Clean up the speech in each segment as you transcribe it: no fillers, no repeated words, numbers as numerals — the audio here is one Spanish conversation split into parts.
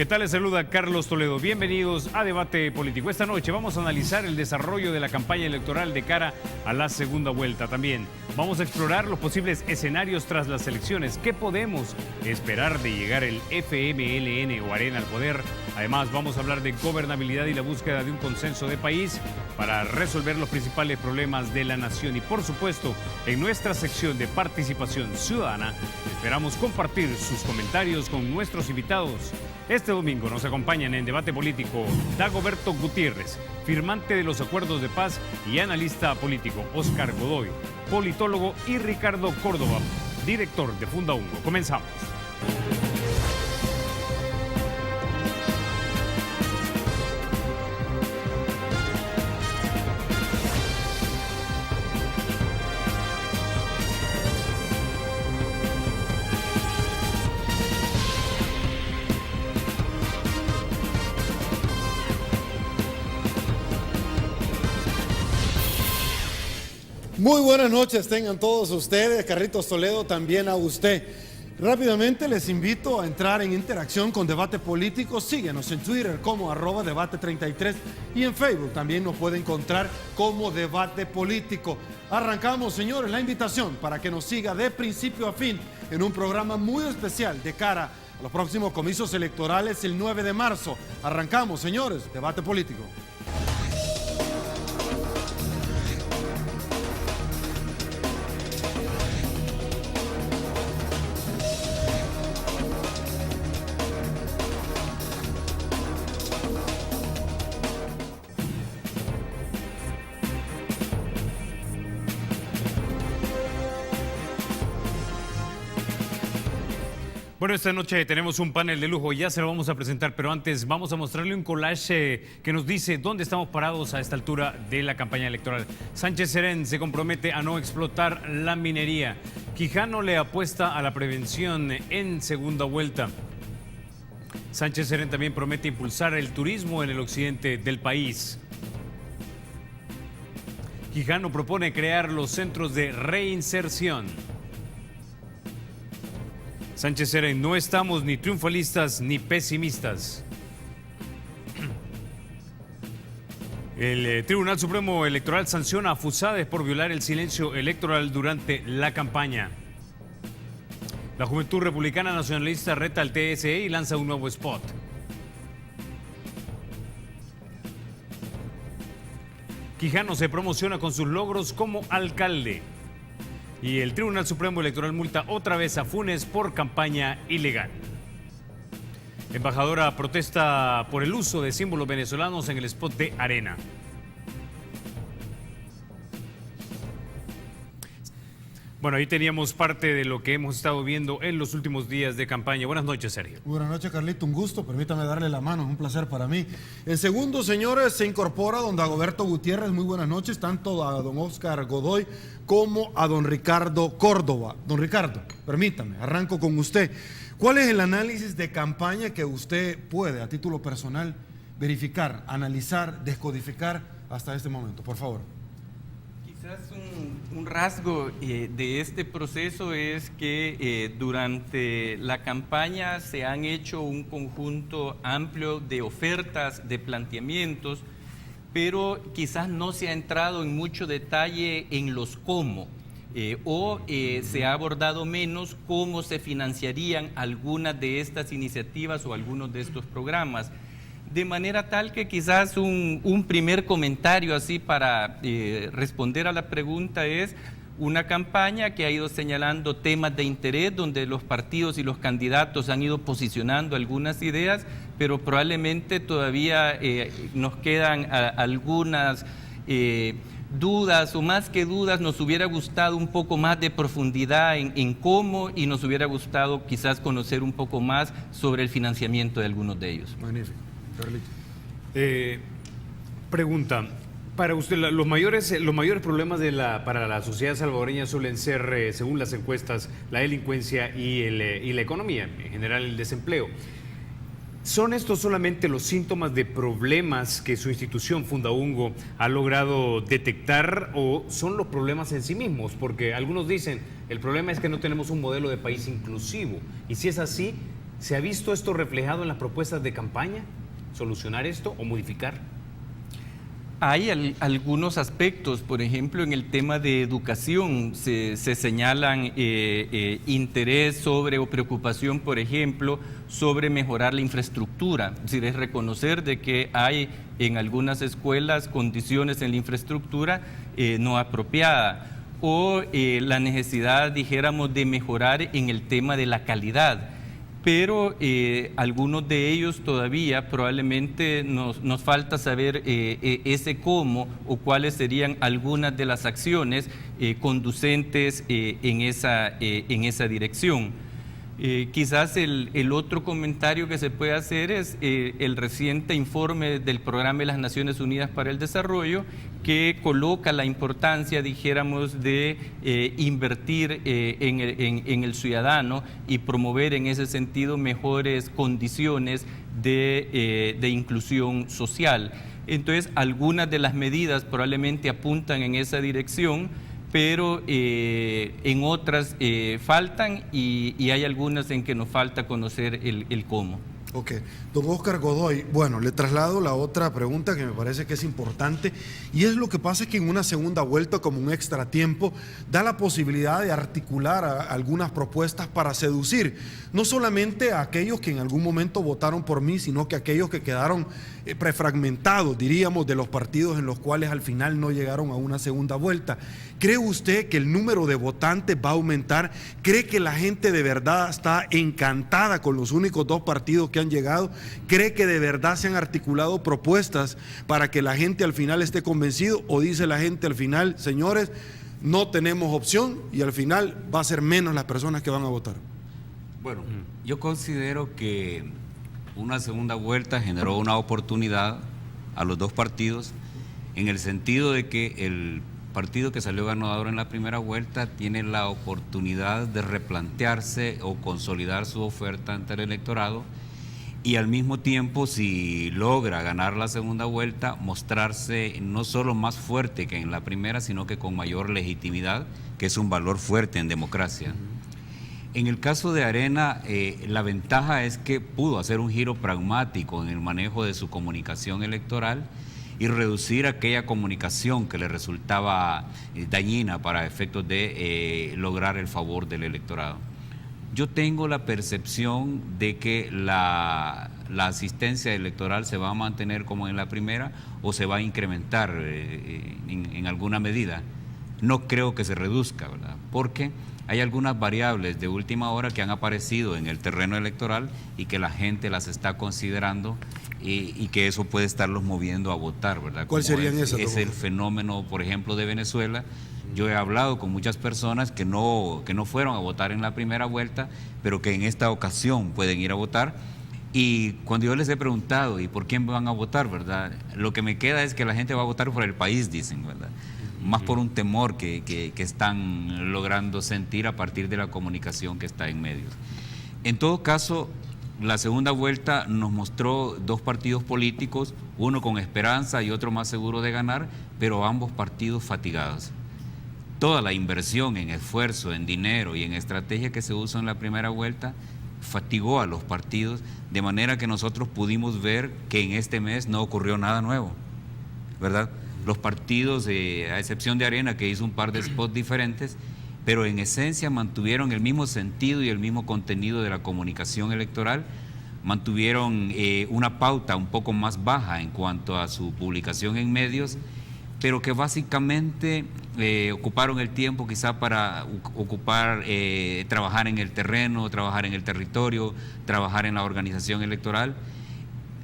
¿Qué tal? Les saluda Carlos Toledo. Bienvenidos a Debate Político. Esta noche vamos a analizar el desarrollo de la campaña electoral de cara a la segunda vuelta. También vamos a explorar los posibles escenarios tras las elecciones. ¿Qué podemos esperar de llegar el FMLN o Arena al poder? Además, vamos a hablar de gobernabilidad y la búsqueda de un consenso de país para resolver los principales problemas de la nación. Y por supuesto, en nuestra sección de participación ciudadana, esperamos compartir sus comentarios con nuestros invitados. Este domingo nos acompañan en Debate Político Dagoberto Gutiérrez, firmante de los acuerdos de paz y analista político, Óscar Godoy, politólogo, y Ricardo Córdoba, director de Fundaungo. Comenzamos. Muy buenas noches, tengan todos ustedes, Carlitos Toledo, también a usted. Rápidamente les invito a entrar en interacción con Debate Político. Síguenos en Twitter como @debate33 y en Facebook también nos puede encontrar como Debate Político. Arrancamos, señores, la invitación para que nos siga de principio a fin en un programa muy especial de cara a los próximos comicios electorales el 9 de marzo. Arrancamos, señores, Debate Político. Bueno, esta noche tenemos un panel de lujo, ya se lo vamos a presentar, pero antes vamos a mostrarle un collage que nos dice dónde estamos parados a esta altura de la campaña electoral. Sánchez Serén se compromete a no explotar la minería. Quijano le apuesta a la prevención en segunda vuelta. Sánchez Serén también promete impulsar el turismo en el occidente del país. Quijano propone crear los centros de reinserción. Sánchez Serén: no estamos ni triunfalistas ni pesimistas. El Tribunal Supremo Electoral sanciona a Fusades por violar el silencio electoral durante la campaña. La Juventud Republicana Nacionalista reta al TSE y lanza un nuevo spot. Quijano se promociona con sus logros como alcalde. Y el Tribunal Supremo Electoral multa otra vez a Funes por campaña ilegal. Embajadora protesta por el uso de símbolos venezolanos en el spot de Arena. Bueno, ahí teníamos parte de lo que hemos estado viendo en los últimos días de campaña. Buenas noches, Sergio. Buenas noches, Carlito. Un gusto. Permítame darle la mano. Es un placer para mí. En segundo, señores, se incorpora don Dagoberto Gutiérrez. Muy buenas noches, tanto a don Óscar Godoy como a don Ricardo Córdoba. Don Ricardo, permítame, arranco con usted. ¿Cuál es el análisis de campaña que usted puede, a título personal, verificar, analizar, descodificar hasta este momento? Por favor. Quizás un rasgo de este proceso es que durante la campaña se han hecho un conjunto amplio de ofertas, de planteamientos, pero quizás no se ha entrado en mucho detalle en los cómo, se ha abordado menos cómo se financiarían algunas de estas iniciativas o algunos de estos programas. De manera tal que quizás un primer comentario así para responder a la pregunta es una campaña que ha ido señalando temas de interés donde los partidos y los candidatos han ido posicionando algunas ideas, pero probablemente todavía nos quedan algunas dudas, o más que dudas, nos hubiera gustado un poco más de profundidad en cómo, y nos hubiera gustado quizás conocer un poco más sobre el financiamiento de algunos de ellos. Magnífico. Pregunta, para usted, los mayores problemas para la sociedad salvadoreña suelen ser, según las encuestas, la delincuencia y la economía, en general el desempleo. ¿Son estos solamente los síntomas de problemas que su institución Fundaungo ha logrado detectar o son los problemas en sí mismos? Porque algunos dicen, el problema es que no tenemos un modelo de país inclusivo. Y si es así, ¿Se ha visto esto reflejado en las propuestas de campaña? ¿Solucionar esto o modificar? Hay algunos aspectos, por ejemplo, en el tema de educación se señalan interés sobre o preocupación, por ejemplo, sobre mejorar la infraestructura. Es decir, es reconocer de que hay en algunas escuelas condiciones en la infraestructura no apropiada, o la necesidad, dijéramos, de mejorar en el tema de la calidad. Pero algunos de ellos todavía probablemente nos falta saber ese cómo o cuáles serían algunas de las acciones conducentes en esa dirección. Quizás el otro comentario que se puede hacer es el reciente informe del Programa de las Naciones Unidas para el Desarrollo, que coloca la importancia, dijéramos, de invertir en el ciudadano y promover en ese sentido mejores condiciones de inclusión social. Entonces, algunas de las medidas probablemente apuntan en esa dirección, pero en otras faltan y hay algunas en que nos falta conocer el cómo. Ok, don Oscar Godoy, bueno, le traslado la otra pregunta que me parece que es importante, y es lo que pasa es que en una segunda vuelta, como un extratiempo, da la posibilidad de articular algunas propuestas para seducir no solamente a aquellos que en algún momento votaron por mí, sino que aquellos que quedaron prefragmentados, diríamos, de los partidos en los cuales al final no llegaron a una segunda vuelta. ¿Cree usted que el número de votantes va a aumentar? ¿Cree que la gente de verdad está encantada con los únicos dos partidos que han llegado? ¿Cree que de verdad se han articulado propuestas para que la gente al final esté convencido? ¿O dice la gente al final, señores, no tenemos opción y al final va a ser menos las personas que van a votar? Bueno, yo considero que una segunda vuelta generó una oportunidad a los dos partidos, en el sentido de que el partido que salió ganador en la primera vuelta tiene la oportunidad de replantearse o consolidar su oferta ante el electorado, y al mismo tiempo, si logra ganar la segunda vuelta, mostrarse no solo más fuerte que en la primera, sino que con mayor legitimidad, que es un valor fuerte en democracia. En el caso de Arena, la ventaja es que pudo hacer un giro pragmático en el manejo de su comunicación electoral y reducir aquella comunicación que le resultaba dañina para efectos de lograr el favor del electorado. Yo tengo la percepción de que la asistencia electoral se va a mantener como en la primera o se va a incrementar en alguna medida. No creo que se reduzca, ¿verdad? Porque hay algunas variables de última hora que han aparecido en el terreno electoral y que la gente las está considerando y que eso puede estarlos moviendo a votar, ¿verdad? ¿Cuáles serían esas? Es el fenómeno, por ejemplo, de Venezuela. Yo he hablado con muchas personas que no fueron a votar en la primera vuelta, pero que en esta ocasión pueden ir a votar. Y cuando yo les he preguntado, ¿y por quién van a votar, verdad? Lo que me queda es que la gente va a votar por el país, dicen, ¿verdad? Más por un temor que están logrando sentir a partir de la comunicación que está en medios. En todo caso, la segunda vuelta nos mostró dos partidos políticos, uno con esperanza y otro más seguro de ganar, pero ambos partidos fatigados. Toda la inversión en esfuerzo, en dinero y en estrategia que se usó en la primera vuelta fatigó a los partidos, de manera que nosotros pudimos ver que en este mes no ocurrió nada nuevo, ¿verdad? Los partidos, a excepción de Arena, que hizo un par de spots diferentes, pero en esencia mantuvieron el mismo sentido y el mismo contenido de la comunicación electoral, mantuvieron una pauta un poco más baja en cuanto a su publicación en medios, pero que básicamente ocuparon el tiempo quizá para trabajar en el terreno, trabajar en el territorio, trabajar en la organización electoral.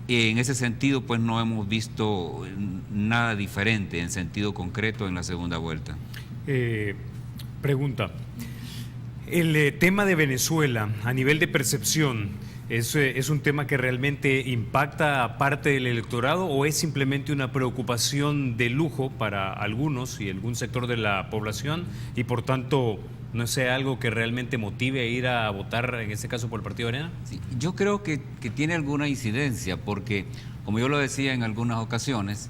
En ese sentido, pues no hemos visto nada diferente en sentido concreto en la segunda vuelta. Pregunta, el tema de Venezuela a nivel de percepción, ¿es un tema que realmente impacta a parte del electorado o es simplemente una preocupación de lujo para algunos y algún sector de la población y por tanto no sea algo que realmente motive a ir a votar, en este caso por el Partido Arena? Sí, yo creo que tiene alguna incidencia porque, como yo lo decía en algunas ocasiones,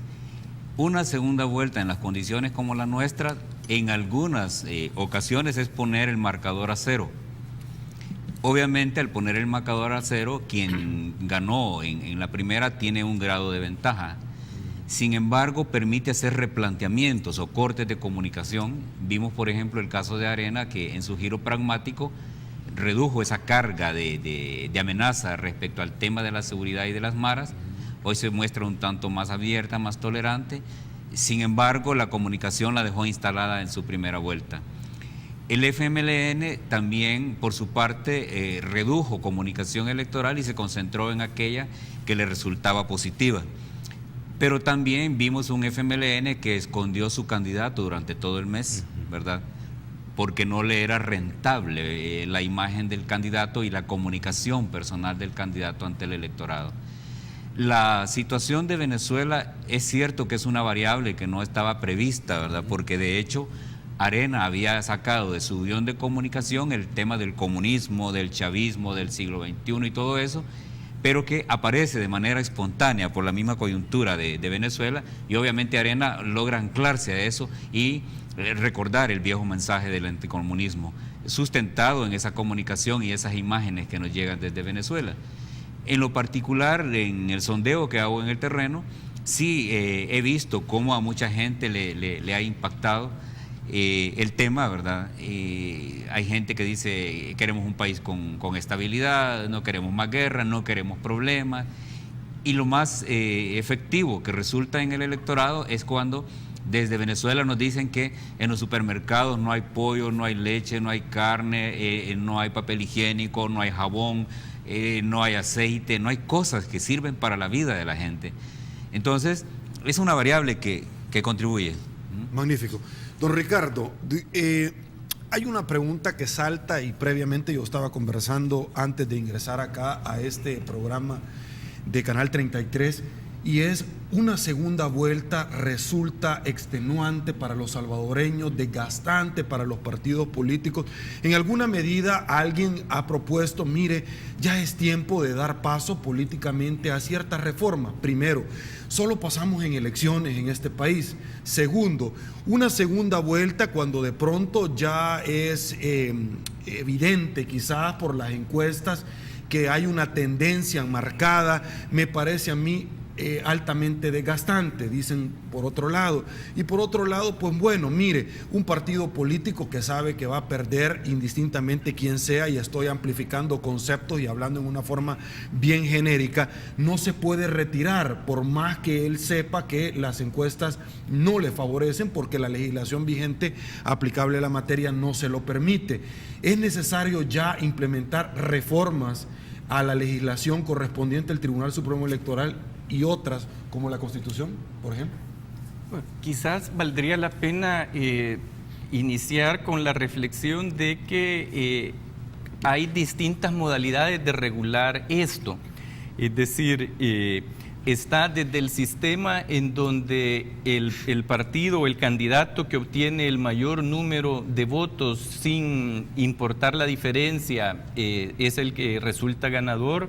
una segunda vuelta en las condiciones como la nuestra, en algunas ocasiones es poner el marcador a cero. Obviamente, al poner el marcador a 0, quien ganó en la primera tiene un grado de ventaja. Sin embargo, permite hacer replanteamientos o cortes de comunicación. Vimos, por ejemplo, el caso de Arena, que en su giro pragmático redujo esa carga de amenaza respecto al tema de la seguridad y de las maras. Hoy se muestra un tanto más abierta, más tolerante. Sin embargo, la comunicación la dejó instalada en su primera vuelta. El FMLN también, por su parte, redujo comunicación electoral y se concentró en aquella que le resultaba positiva. Pero también vimos un FMLN que escondió su candidato durante todo el mes, ¿verdad? Porque no le era rentable la imagen del candidato y la comunicación personal del candidato ante el electorado. La situación de Venezuela es cierto que es una variable que no estaba prevista, ¿verdad? Porque de hecho Arena había sacado de su guión de comunicación el tema del comunismo, del chavismo, del siglo XXI y todo eso, pero que aparece de manera espontánea por la misma coyuntura de Venezuela, y obviamente Arena logra anclarse a eso y recordar el viejo mensaje del anticomunismo, sustentado en esa comunicación y esas imágenes que nos llegan desde Venezuela. En lo particular, en el sondeo que hago en el terreno, sí he visto cómo a mucha gente le ha impactado el tema, ¿verdad? Hay gente que dice queremos un país con estabilidad, no queremos más guerra, no queremos problemas, y lo más efectivo que resulta en el electorado es cuando desde Venezuela nos dicen que en los supermercados no hay pollo, no hay leche, no hay carne, no hay papel higiénico, no hay jabón, no hay aceite, no hay cosas que sirven para la vida de la gente. Entonces es una variable que contribuye. Magnífico. Don Ricardo, hay una pregunta que salta, y previamente yo estaba conversando antes de ingresar acá a este programa de Canal 33, y es: una segunda vuelta resulta extenuante para los salvadoreños, desgastante para los partidos políticos. En alguna medida alguien ha propuesto, mire, ya es tiempo de dar paso políticamente a ciertas reformas. Primero, solo pasamos en elecciones en este país. Segundo, una segunda vuelta cuando de pronto ya es evidente, quizás por las encuestas, que hay una tendencia marcada, me parece a mí altamente desgastante, dicen por otro lado. Y por otro lado, pues bueno, mire, un partido político que sabe que va a perder indistintamente quién sea, y estoy amplificando conceptos y hablando en una forma bien genérica, no se puede retirar por más que él sepa que las encuestas no le favorecen, porque la legislación vigente aplicable a la materia no se lo permite. Es necesario ya implementar reformas a la legislación correspondiente al Tribunal Supremo Electoral y otras, como la Constitución, por ejemplo. Bueno, quizás valdría la pena iniciar con la reflexión de que hay distintas modalidades de regular esto. Es decir, está desde el sistema en donde el partido o el candidato que obtiene el mayor número de votos sin importar la diferencia es el que resulta ganador.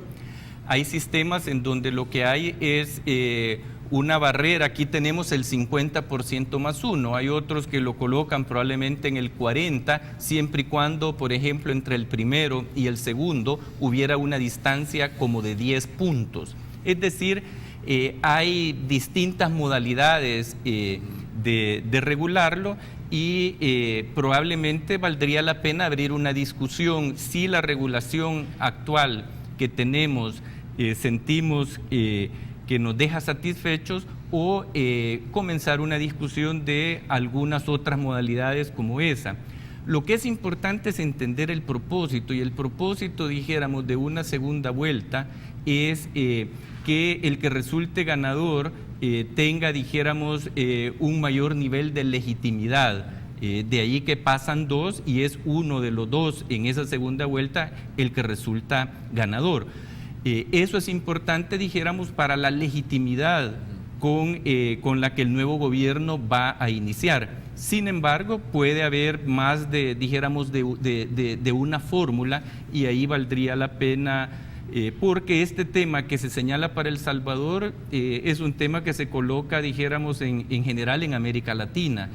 Hay sistemas en donde lo que hay es una barrera. Aquí tenemos el 50% más uno. Hay otros que lo colocan probablemente en el 40%, siempre y cuando, por ejemplo, entre el primero y el segundo hubiera una distancia como de 10 puntos. Es decir, hay distintas modalidades de regularlo, y probablemente valdría la pena abrir una discusión si la regulación actual que tenemos sentimos que nos deja satisfechos, o comenzar una discusión de algunas otras modalidades como esa. Lo que es importante es entender el propósito, y el propósito, dijéramos, de una segunda vuelta es que el que resulte ganador tenga, dijéramos, un mayor nivel de legitimidad. De ahí que pasan dos, y es uno de los dos en esa segunda vuelta el que resulta ganador. Eso es importante, dijéramos, para la legitimidad con la que el nuevo gobierno va a iniciar. Sin embargo, puede haber más dijéramos, de una fórmula, y ahí valdría la pena, porque este tema que se señala para El Salvador es un tema que se coloca, dijéramos, en general en América Latina.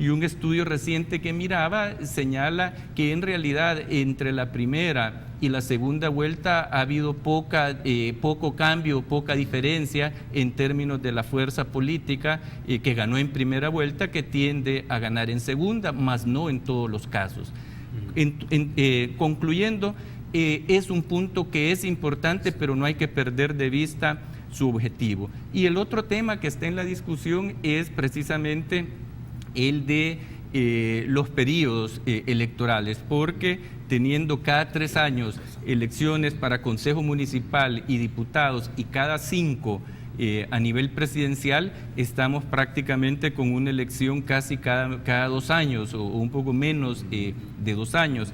Y un estudio reciente que miraba señala que en realidad entre la primera y la segunda vuelta ha habido poco cambio, poca diferencia en términos de la fuerza política que ganó en primera vuelta, que tiende a ganar en segunda, mas no en todos los casos. Concluyendo, es un punto que es importante, pero no hay que perder de vista su objetivo. Y el otro tema que está en la discusión es precisamente el de los periodos electorales, porque teniendo cada 3 años elecciones para Consejo Municipal y diputados y cada 5 a nivel presidencial, estamos prácticamente con una elección casi cada 2 años o un poco menos de 2 años.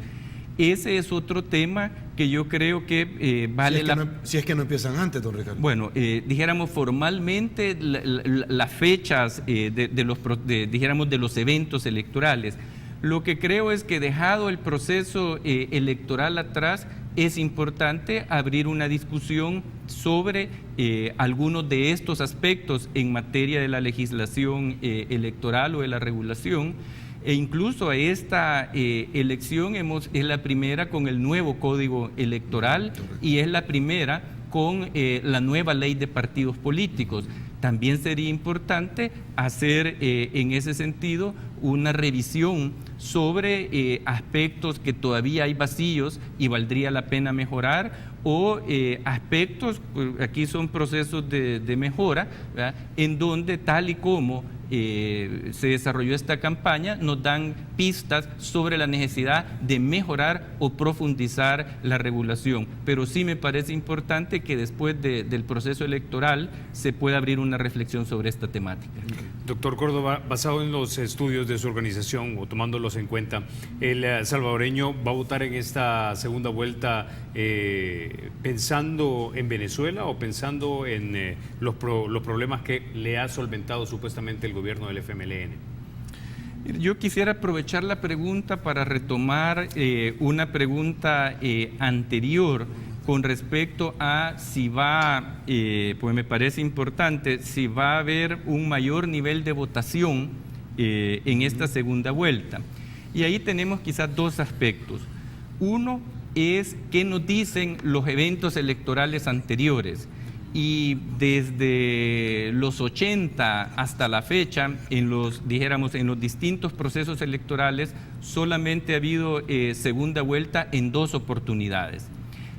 Ese es otro tema que yo creo que vale si es que no empiezan antes, don Ricardo. Bueno, dijéramos formalmente las fechas de los eventos electorales. Lo que creo es que dejado el proceso electoral atrás, es importante abrir una discusión sobre algunos de estos aspectos en materia de la legislación electoral o de la regulación. E incluso esta elección es la primera con el nuevo Código Electoral y es la primera con la nueva ley de partidos políticos. También sería importante hacer en ese sentido una revisión sobre aspectos que todavía hay vacíos y valdría la pena mejorar, o aspectos, aquí son procesos de mejora, ¿verdad?, en donde tal y como se desarrolló esta campaña, nos dan pistas sobre la necesidad de mejorar o profundizar la regulación. Pero sí me parece importante que después del proceso electoral se pueda abrir una reflexión sobre esta temática. Doctor Córdoba, basado en los estudios de su organización o tomándolos en cuenta, ¿el salvadoreño va a votar en esta segunda vuelta pensando en Venezuela o pensando en los problemas que le ha solventado supuestamente el gobierno del FMLN? Yo quisiera aprovechar la pregunta para retomar una pregunta anterior con respecto a si va, pues me parece importante, si va a haber un mayor nivel de votación en esta segunda vuelta. Y ahí tenemos quizás 2 aspectos. Uno es qué nos dicen los eventos electorales anteriores. Y desde los 80 hasta la fecha, en los distintos procesos electorales, solamente ha habido segunda vuelta en 2 oportunidades.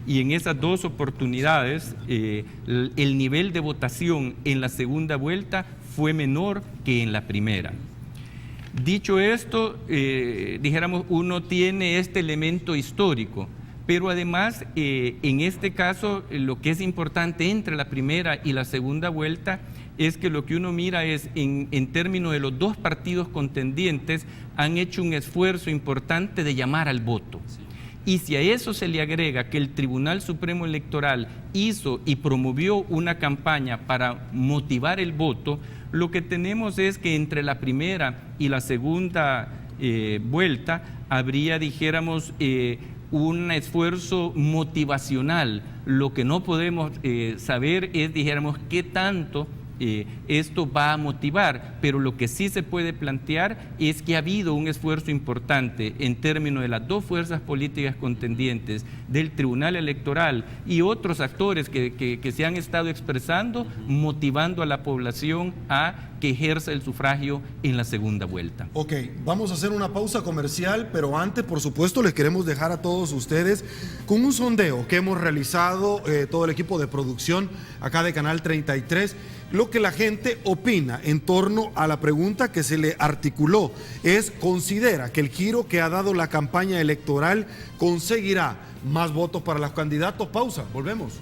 Y en esas 2 oportunidades, el nivel de votación en la segunda vuelta fue menor que en la primera. Dicho esto, uno tiene este elemento histórico, pero además, en este caso, lo que es importante entre la primera y la segunda vuelta es que lo que uno mira es, en términos de los 2 partidos contendientes, han hecho un esfuerzo importante de llamar al voto. Y si a eso se le agrega que el Tribunal Supremo Electoral hizo y promovió una campaña para motivar el voto, lo que tenemos es que entre la primera y la segunda vuelta habría, un esfuerzo motivacional. Lo que no podemos saber es, qué tanto esto va a motivar, pero lo que sí se puede plantear es que ha habido un esfuerzo importante en términos de las 2 fuerzas políticas contendientes, del Tribunal Electoral y otros actores que se han estado expresando, motivando a la población a que ejerza el sufragio en la segunda vuelta. Ok, vamos a hacer una pausa comercial, pero antes, por supuesto, les queremos dejar a todos ustedes con un sondeo que hemos realizado todo el equipo de producción acá de Canal 33, lo que la gente opina en torno a la pregunta que se le articuló es: ¿considera que el giro que ha dado la campaña electoral conseguirá más votos para los candidatos? Pausa, volvemos.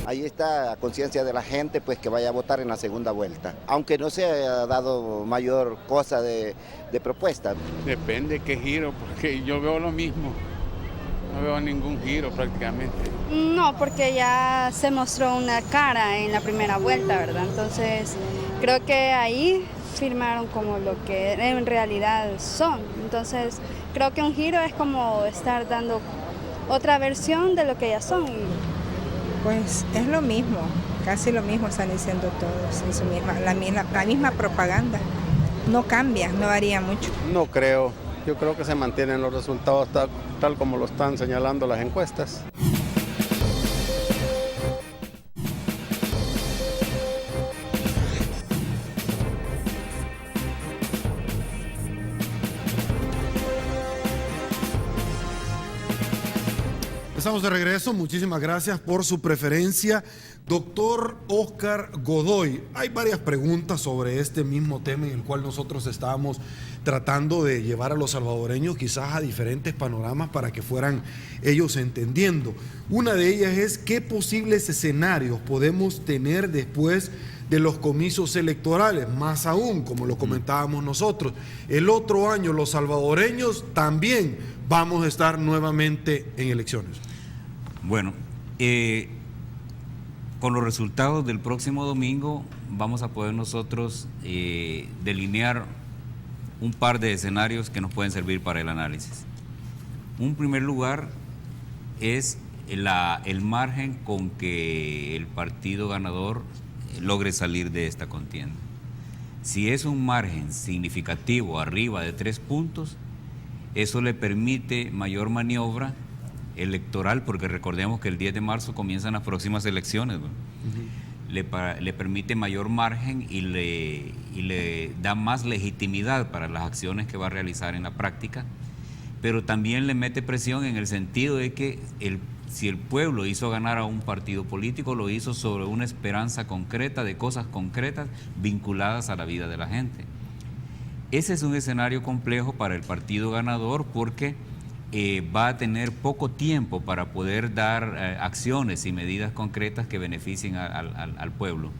Ahí está la conciencia de la gente, pues, que vaya a votar en la segunda vuelta, aunque no se haya dado mayor cosa de propuesta. Depende qué giro, porque yo veo lo mismo, no veo ningún giro prácticamente. No, porque ya se mostró una cara en la primera vuelta, ¿verdad? Entonces, creo que ahí firmaron como lo que en realidad son. Entonces, creo que un giro es como estar dando otra versión de lo que ya son. Pues es lo mismo. Casi lo mismo están diciendo todos, la misma propaganda. No cambia, no varía mucho. No creo, yo creo que se mantienen los resultados tal como lo están señalando las encuestas. Estamos de regreso, muchísimas gracias por su preferencia. Doctor Oscar Godoy, hay varias preguntas sobre este mismo tema en el cual nosotros estábamos tratando de llevar a los salvadoreños quizás a diferentes panoramas para que fueran ellos entendiendo. Una de ellas es qué posibles escenarios podemos tener después de los comicios electorales, más aún, como lo comentábamos nosotros, el otro año los salvadoreños también vamos a estar nuevamente en elecciones. Bueno, con los resultados del próximo domingo vamos a poder nosotros delinear un par de escenarios que nos pueden servir para el análisis. Un primer lugar es el margen con que el partido ganador logre salir de esta contienda. Si es un margen significativo arriba de 3 puntos, eso le permite mayor maniobra electoral, porque recordemos que el 10 de marzo comienzan las próximas elecciones, ¿no? Le permite mayor margen y le da más legitimidad para las acciones que va a realizar en la práctica, pero también le mete presión en el sentido de que si el pueblo hizo ganar a un partido político, lo hizo sobre una esperanza concreta de cosas concretas vinculadas a la vida de la gente. Ese es un escenario complejo para el partido ganador porque va a tener poco tiempo para poder dar acciones y medidas concretas que beneficien al pueblo.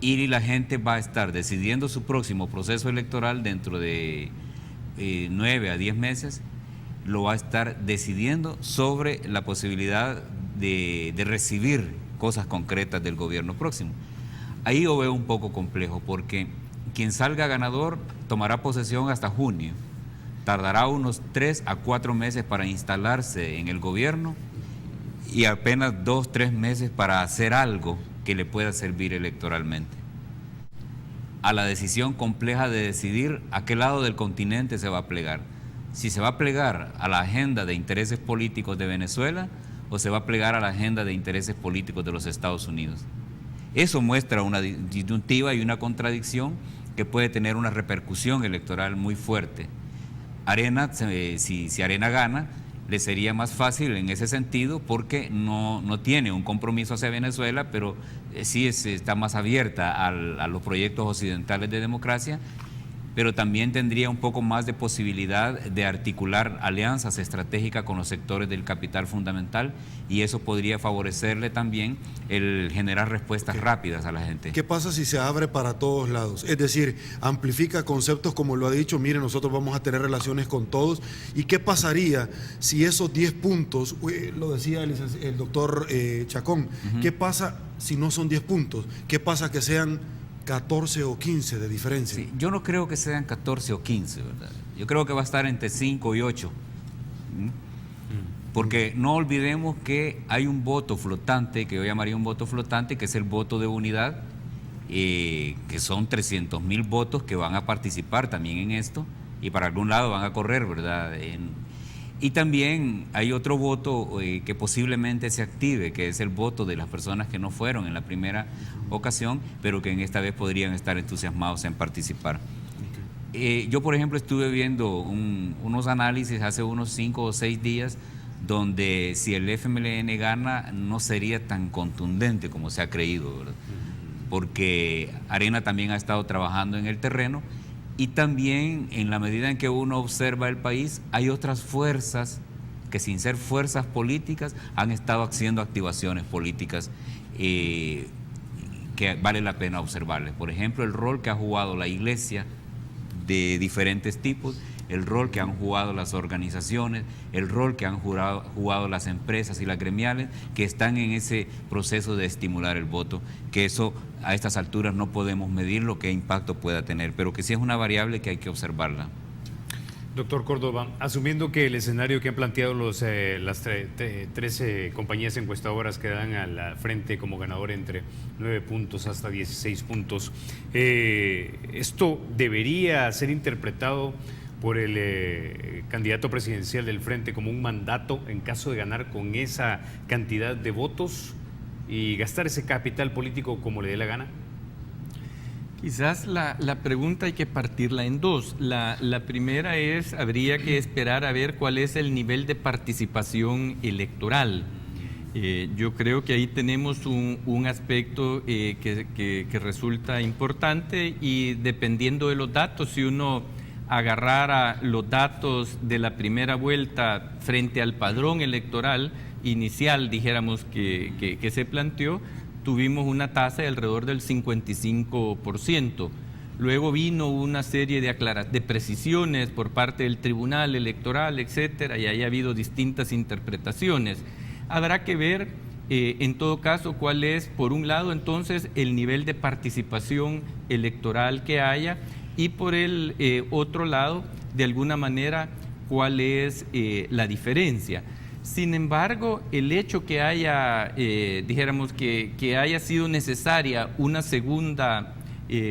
Y la gente va a estar decidiendo su próximo proceso electoral dentro de 9 a 10 meses, lo va a estar decidiendo sobre la posibilidad de recibir cosas concretas del gobierno próximo. Ahí yo veo un poco complejo porque quien salga ganador tomará posesión hasta junio. Tardará unos 3 a 4 meses para instalarse en el gobierno y apenas 2 a 3 meses para hacer algo que le pueda servir electoralmente. A la decisión compleja de decidir a qué lado del continente se va a plegar. Si se va a plegar a la agenda de intereses políticos de Venezuela o se va a plegar a la agenda de intereses políticos de los Estados Unidos. Eso muestra una disyuntiva y una contradicción que puede tener una repercusión electoral muy fuerte. Arena, si Arena gana, le sería más fácil en ese sentido porque no tiene un compromiso hacia Venezuela, pero sí está más abierta a los proyectos occidentales de democracia, pero también tendría un poco más de posibilidad de articular alianzas estratégicas con los sectores del capital fundamental y eso podría favorecerle también el generar respuestas rápidas a la gente. ¿Qué pasa si se abre para todos lados? Es decir, amplifica conceptos como lo ha dicho, mire, nosotros vamos a tener relaciones con todos. ¿Y qué pasaría si esos 10 puntos, lo decía el doctor Chacón, qué pasa si no son 10 puntos? ¿Qué pasa que sean 14 o 15 de diferencia? Sí, yo no creo que sean 14 o 15, ¿verdad? Yo creo que va a estar entre 5 y 8. Porque no olvidemos que hay un voto flotante, que yo llamaría un voto flotante, que es el voto de unidad, que son 300,000 votos que van a participar también en esto y para algún lado van a correr, ¿verdad? Y también hay otro voto que posiblemente se active, que es el voto de las personas que no fueron en la primera ocasión, pero que en esta vez podrían estar entusiasmados en participar. Yo, por ejemplo, estuve viendo unos análisis hace unos 5 o 6 días donde si el FMLN gana no sería tan contundente como se ha creído, ¿verdad? Porque Arena también ha estado trabajando en el terreno y también en la medida en que uno observa el país hay otras fuerzas que sin ser fuerzas políticas han estado haciendo activaciones políticas que vale la pena observarles. Por ejemplo, el rol que ha jugado la iglesia de diferentes tipos, el rol que han jugado las organizaciones, el rol que han jugado las empresas y las gremiales que están en ese proceso de estimular el voto, que eso a estas alturas no podemos medir lo que impacto pueda tener, pero que sí es una variable que hay que observarla. Doctor Córdoba, asumiendo que el escenario que han planteado las 13 compañías encuestadoras que dan al frente como ganador entre 9 puntos hasta 16 puntos, ¿esto debería ser interpretado por el candidato presidencial del frente como un mandato en caso de ganar con esa cantidad de votos y gastar ese capital político como le dé la gana? Quizás la pregunta hay que partirla en dos. La primera es, habría que esperar a ver cuál es el nivel de participación electoral. Yo creo que ahí tenemos un aspecto que resulta importante, y dependiendo de los datos, si uno agarrara los datos de la primera vuelta frente al padrón electoral inicial, dijéramos, que se planteó, tuvimos una tasa de alrededor del 55%. Luego vino una serie de precisiones por parte del Tribunal Electoral, etcétera, y ahí ha habido distintas interpretaciones. Habrá que ver, en todo caso, cuál es, por un lado, entonces, el nivel de participación electoral que haya, y por el otro lado, de alguna manera, cuál es la diferencia. Sin embargo, el hecho que haya, dijéramos que haya sido necesaria una segunda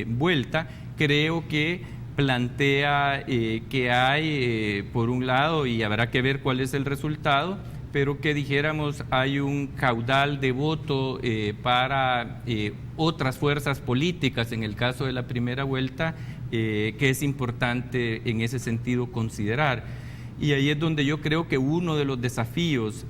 vuelta, creo que plantea que hay, por un lado, y habrá que ver cuál es el resultado, pero que dijéramos hay un caudal de voto para otras fuerzas políticas, en el caso de la primera vuelta, que es importante en ese sentido considerar. Y ahí es donde yo creo que uno de los desafíos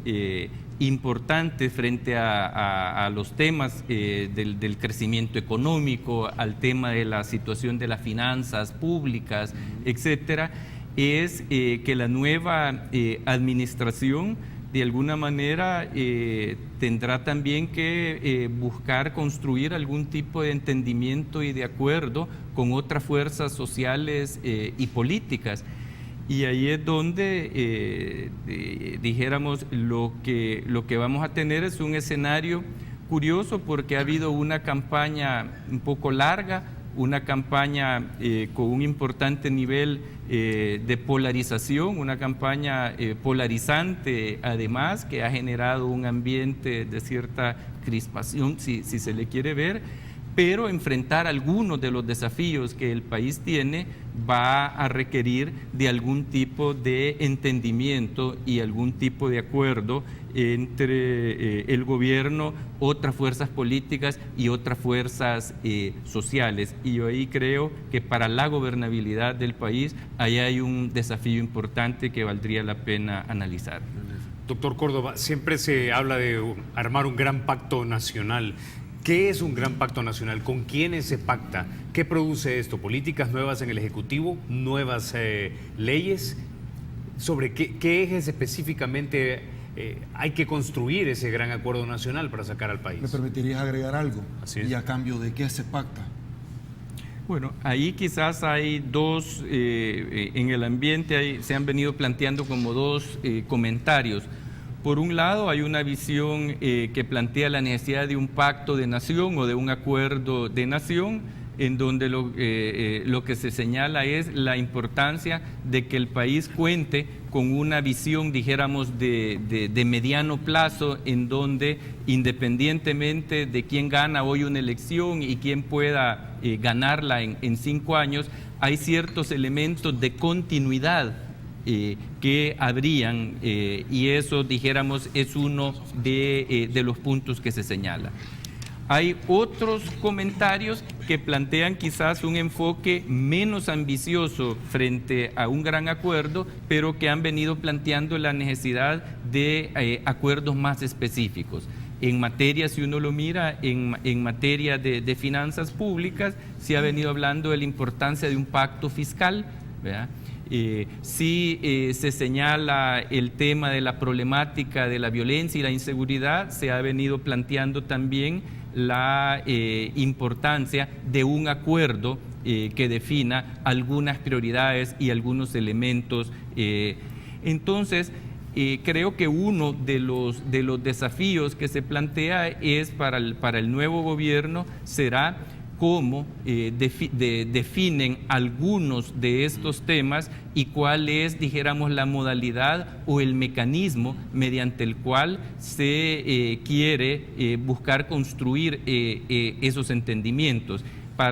importantes frente a los temas del crecimiento económico, al tema de la situación de las finanzas públicas, etcétera, es que la nueva administración de alguna manera tendrá también que buscar construir algún tipo de entendimiento y de acuerdo con otras fuerzas sociales y políticas. Y ahí es donde, dijéramos, lo que vamos a tener es un escenario curioso, porque ha habido una campaña un poco larga, una campaña con un importante nivel de polarización, una campaña polarizante además, que ha generado un ambiente de cierta crispación, si se le quiere ver, pero enfrentar algunos de los desafíos que el país tiene va a requerir de algún tipo de entendimiento y algún tipo de acuerdo entre el gobierno, otras fuerzas políticas y otras fuerzas sociales. Y yo ahí creo que para la gobernabilidad del país ahí hay un desafío importante que valdría la pena analizar. Doctor Córdoba, siempre se habla de armar un gran pacto nacional. ¿Qué es un gran pacto nacional? ¿Con quiénes se pacta? ¿Qué produce esto? ¿Políticas nuevas en el Ejecutivo? ¿Nuevas leyes? ¿Sobre qué ejes específicamente hay que construir ese gran acuerdo nacional para sacar al país? ¿Me permitirías agregar algo? Así es. ¿Y a cambio de qué se pacta? Bueno, ahí quizás hay dos, en el ambiente se han venido planteando como dos comentarios. Por un lado, hay una visión que plantea la necesidad de un pacto de nación o de un acuerdo de nación, en donde lo que se señala es la importancia de que el país cuente con una visión, dijéramos, de mediano plazo, en donde, independientemente de quién gana hoy una elección y quién pueda ganarla en 5 años, hay ciertos elementos de continuidad que habrían, y eso, dijéramos, es uno de los puntos que se señala. Hay otros comentarios que plantean quizás un enfoque menos ambicioso frente a un gran acuerdo, pero que han venido planteando la necesidad de acuerdos más específicos. En materia, si uno lo mira, en materia de finanzas públicas, se ha venido hablando de la importancia de un pacto fiscal, ¿verdad? Si se señala el tema de la problemática de la violencia y la inseguridad, se ha venido planteando también la importancia de un acuerdo que defina algunas prioridades y algunos elementos. Entonces, creo que uno de los desafíos que se plantea es para el nuevo gobierno será cómo definen algunos de estos temas y cuál es, dijéramos, la modalidad o el mecanismo mediante el cual se quiere buscar construir esos entendimientos.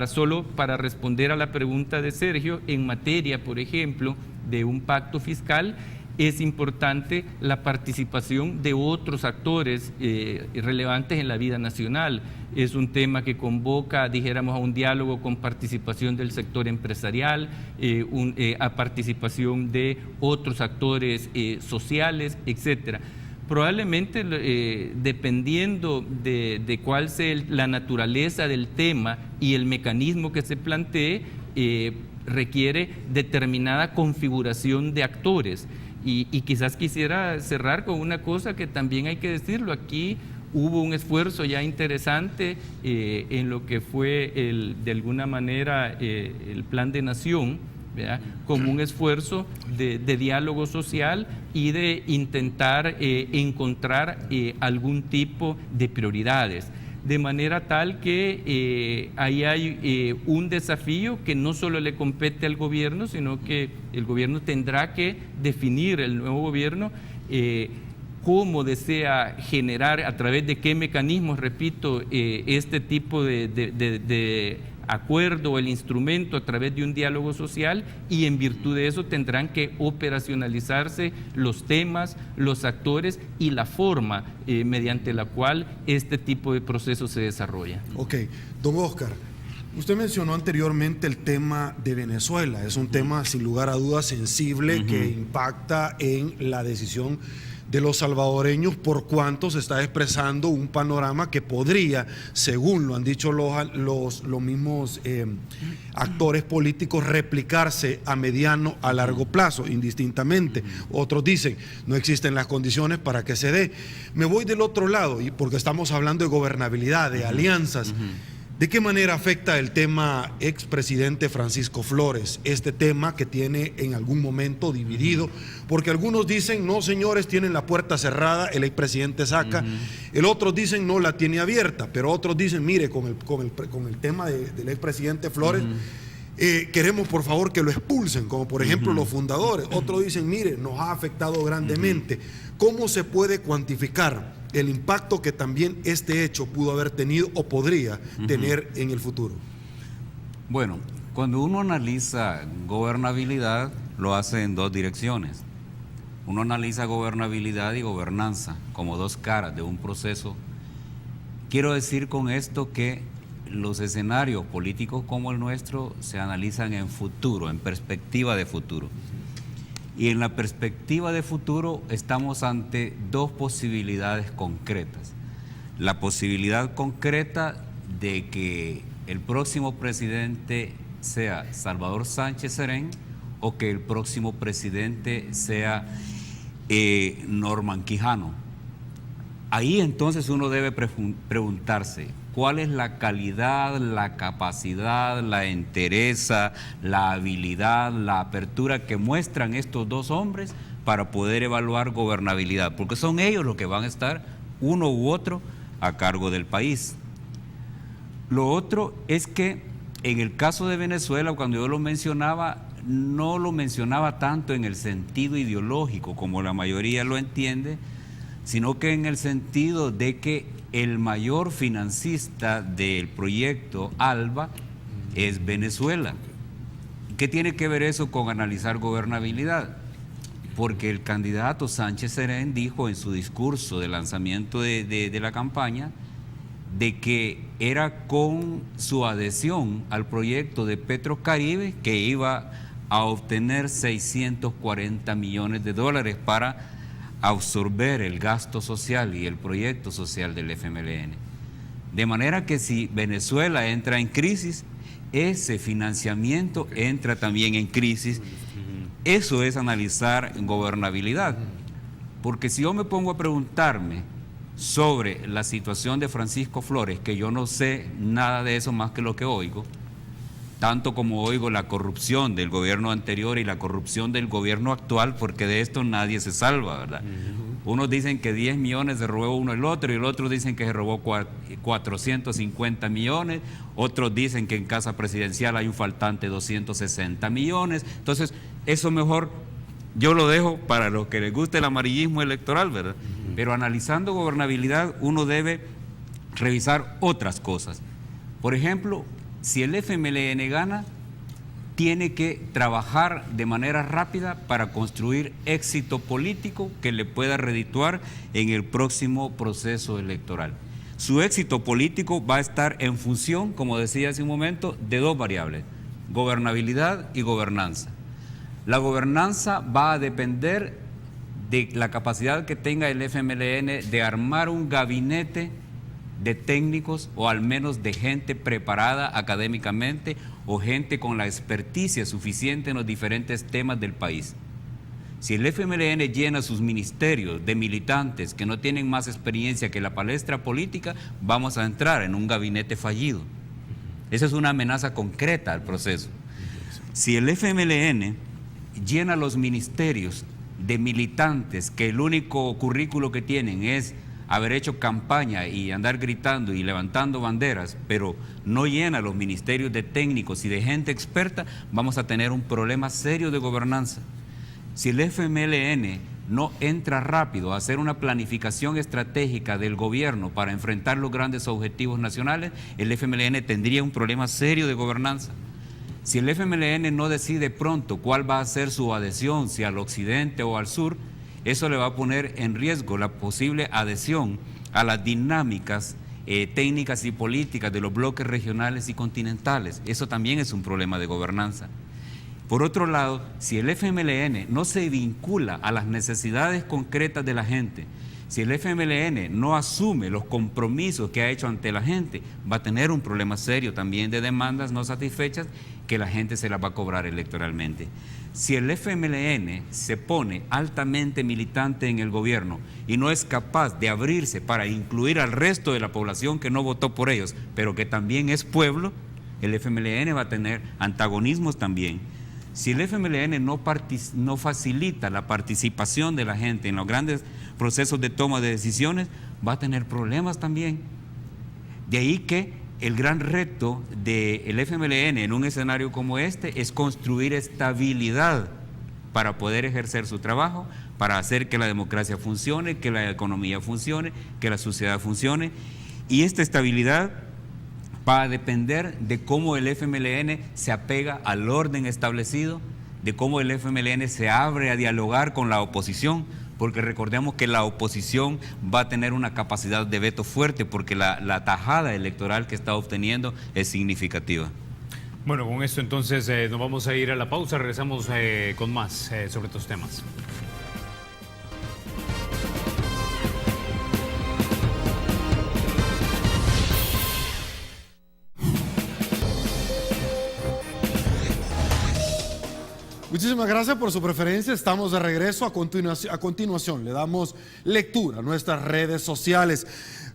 Solo para responder a la pregunta de Sergio, en materia, por ejemplo, de un pacto fiscal, es importante la participación de otros actores relevantes en la vida nacional. Es un tema que convoca, dijéramos, a un diálogo con participación del sector empresarial, a participación de otros actores sociales, etcétera. Probablemente, dependiendo de cuál sea la naturaleza del tema y el mecanismo que se plantee, requiere determinada configuración de actores. Y quizás quisiera cerrar con una cosa que también hay que decirlo. Aquí hubo un esfuerzo ya interesante en lo que fue, de alguna manera, el Plan de Nación, ¿verdad?, como un esfuerzo de diálogo social y de intentar encontrar algún tipo de prioridades. De manera tal que ahí hay un desafío que no solo le compete al gobierno, sino que el gobierno tendrá que definir, el nuevo gobierno, cómo desea generar, a través de qué mecanismos, repito, este tipo de acuerdo, el instrumento a través de un diálogo social, y en virtud de eso tendrán que operacionalizarse los temas, los actores y la forma mediante la cual este tipo de procesos se desarrolla. Ok, don Oscar, usted mencionó anteriormente el tema de Venezuela. Es un tema sin lugar a dudas sensible que impacta en la decisión de los salvadoreños, por cuanto se está expresando un panorama que podría, según lo han dicho los mismos actores políticos, replicarse a mediano, a largo plazo, indistintamente. Otros dicen, no existen las condiciones para que se dé. Me voy del otro lado, y porque estamos hablando de gobernabilidad, de alianzas. ¿De qué manera afecta el tema expresidente Francisco Flores? Este tema que tiene en algún momento dividido, porque algunos dicen, no señores, tienen la puerta cerrada, el expresidente saca, el otros dicen, no la tiene abierta, pero otros dicen, mire, con el tema del expresidente Flores, queremos por favor que lo expulsen, como por ejemplo los fundadores. Otros dicen, mire, nos ha afectado grandemente. ¿Cómo se puede cuantificar el impacto que también este hecho pudo haber tenido o podría tener en el futuro? Bueno, cuando uno analiza gobernabilidad, lo hace en dos direcciones. Uno analiza gobernabilidad y gobernanza como dos caras de un proceso. Quiero decir con esto que los escenarios políticos como el nuestro se analizan en futuro, en perspectiva de futuro. Y en la perspectiva de futuro estamos ante dos posibilidades concretas. La posibilidad concreta de que el próximo presidente sea Salvador Sánchez Serén o que el próximo presidente sea Norman Quijano. Ahí entonces uno debe preguntarse cuál es la calidad, la capacidad, la entereza, la habilidad, la apertura que muestran estos dos hombres para poder evaluar gobernabilidad, porque son ellos los que van a estar, uno u otro, a cargo del país. Lo otro es que en el caso de Venezuela, cuando yo lo mencionaba, no lo mencionaba tanto en el sentido ideológico como la mayoría lo entiende, sino que en el sentido de que el mayor financista del proyecto ALBA es Venezuela. ¿Qué tiene que ver eso con analizar gobernabilidad? Porque el candidato Sánchez Serén dijo en su discurso de lanzamiento de la campaña de que era con su adhesión al proyecto de Petrocaribe que iba a obtener 640 millones de dólares para absorber el gasto social y el proyecto social del FMLN. De manera que si Venezuela entra en crisis, ese financiamiento entra también en crisis. Eso es analizar gobernabilidad. Porque si yo me pongo a preguntarme sobre la situación de Francisco Flores, que yo no sé nada de eso más que lo que oigo, tanto como oigo la corrupción del gobierno anterior y la corrupción del gobierno actual, porque de esto nadie se salva, ¿verdad? Unos dicen que 10 millones se robó uno el otro, y el otro dicen que se robó 450 millones, otros dicen que en Casa Presidencial hay un faltante de 260 millones. Entonces, eso mejor yo lo dejo para los que les guste el amarillismo electoral, ¿verdad? Pero analizando gobernabilidad, uno debe revisar otras cosas. Por ejemplo, si el FMLN gana, tiene que trabajar de manera rápida para construir éxito político que le pueda redituar en el próximo proceso electoral. Su éxito político va a estar en función, como decía hace un momento, de dos variables: gobernabilidad y gobernanza. La gobernanza va a depender de la capacidad que tenga el FMLN de armar un gabinete de técnicos, o al menos de gente preparada académicamente, o gente con la experticia suficiente en los diferentes temas del país. Si el FMLN llena sus ministerios de militantes que no tienen más experiencia que la palestra política, vamos a entrar en un gabinete fallido. Esa es una amenaza concreta al proceso. Si el FMLN llena los ministerios de militantes que el único currículo que tienen es haber hecho campaña y andar gritando y levantando banderas, pero no llena los ministerios de técnicos y de gente experta, vamos a tener un problema serio de gobernanza. Si el FMLN no entra rápido a hacer una planificación estratégica del gobierno para enfrentar los grandes objetivos nacionales, el FMLN tendría un problema serio de gobernanza. Si el FMLN no decide pronto cuál va a ser su adhesión, si al occidente o al sur, eso le va a poner en riesgo la posible adhesión a las dinámicas técnicas y políticas de los bloques regionales y continentales. Eso también es un problema de gobernanza. Por otro lado, si el FMLN no se vincula a las necesidades concretas de la gente, si el FMLN no asume los compromisos que ha hecho ante la gente, va a tener un problema serio también de demandas no satisfechas que la gente se las va a cobrar electoralmente. Si el FMLN se pone altamente militante en el gobierno y no es capaz de abrirse para incluir al resto de la población que no votó por ellos, pero que también es pueblo, el FMLN va a tener antagonismos también. Si el FMLN no facilita la participación de la gente en los grandes procesos de toma de decisiones, va a tener problemas también. De ahí que el gran reto del FMLN en un escenario como este es construir estabilidad para poder ejercer su trabajo, para hacer que la democracia funcione, que la economía funcione, que la sociedad funcione. Y esta estabilidad va a depender de cómo el FMLN se apega al orden establecido, de cómo el FMLN se abre a dialogar con la oposición, porque recordemos que la oposición va a tener una capacidad de veto fuerte, porque la tajada electoral que está obteniendo es significativa. Bueno, con esto entonces nos vamos a ir a la pausa, regresamos con más sobre estos temas. Muchísimas gracias por su preferencia. Estamos de regreso. A continuación le damos lectura a nuestras redes sociales.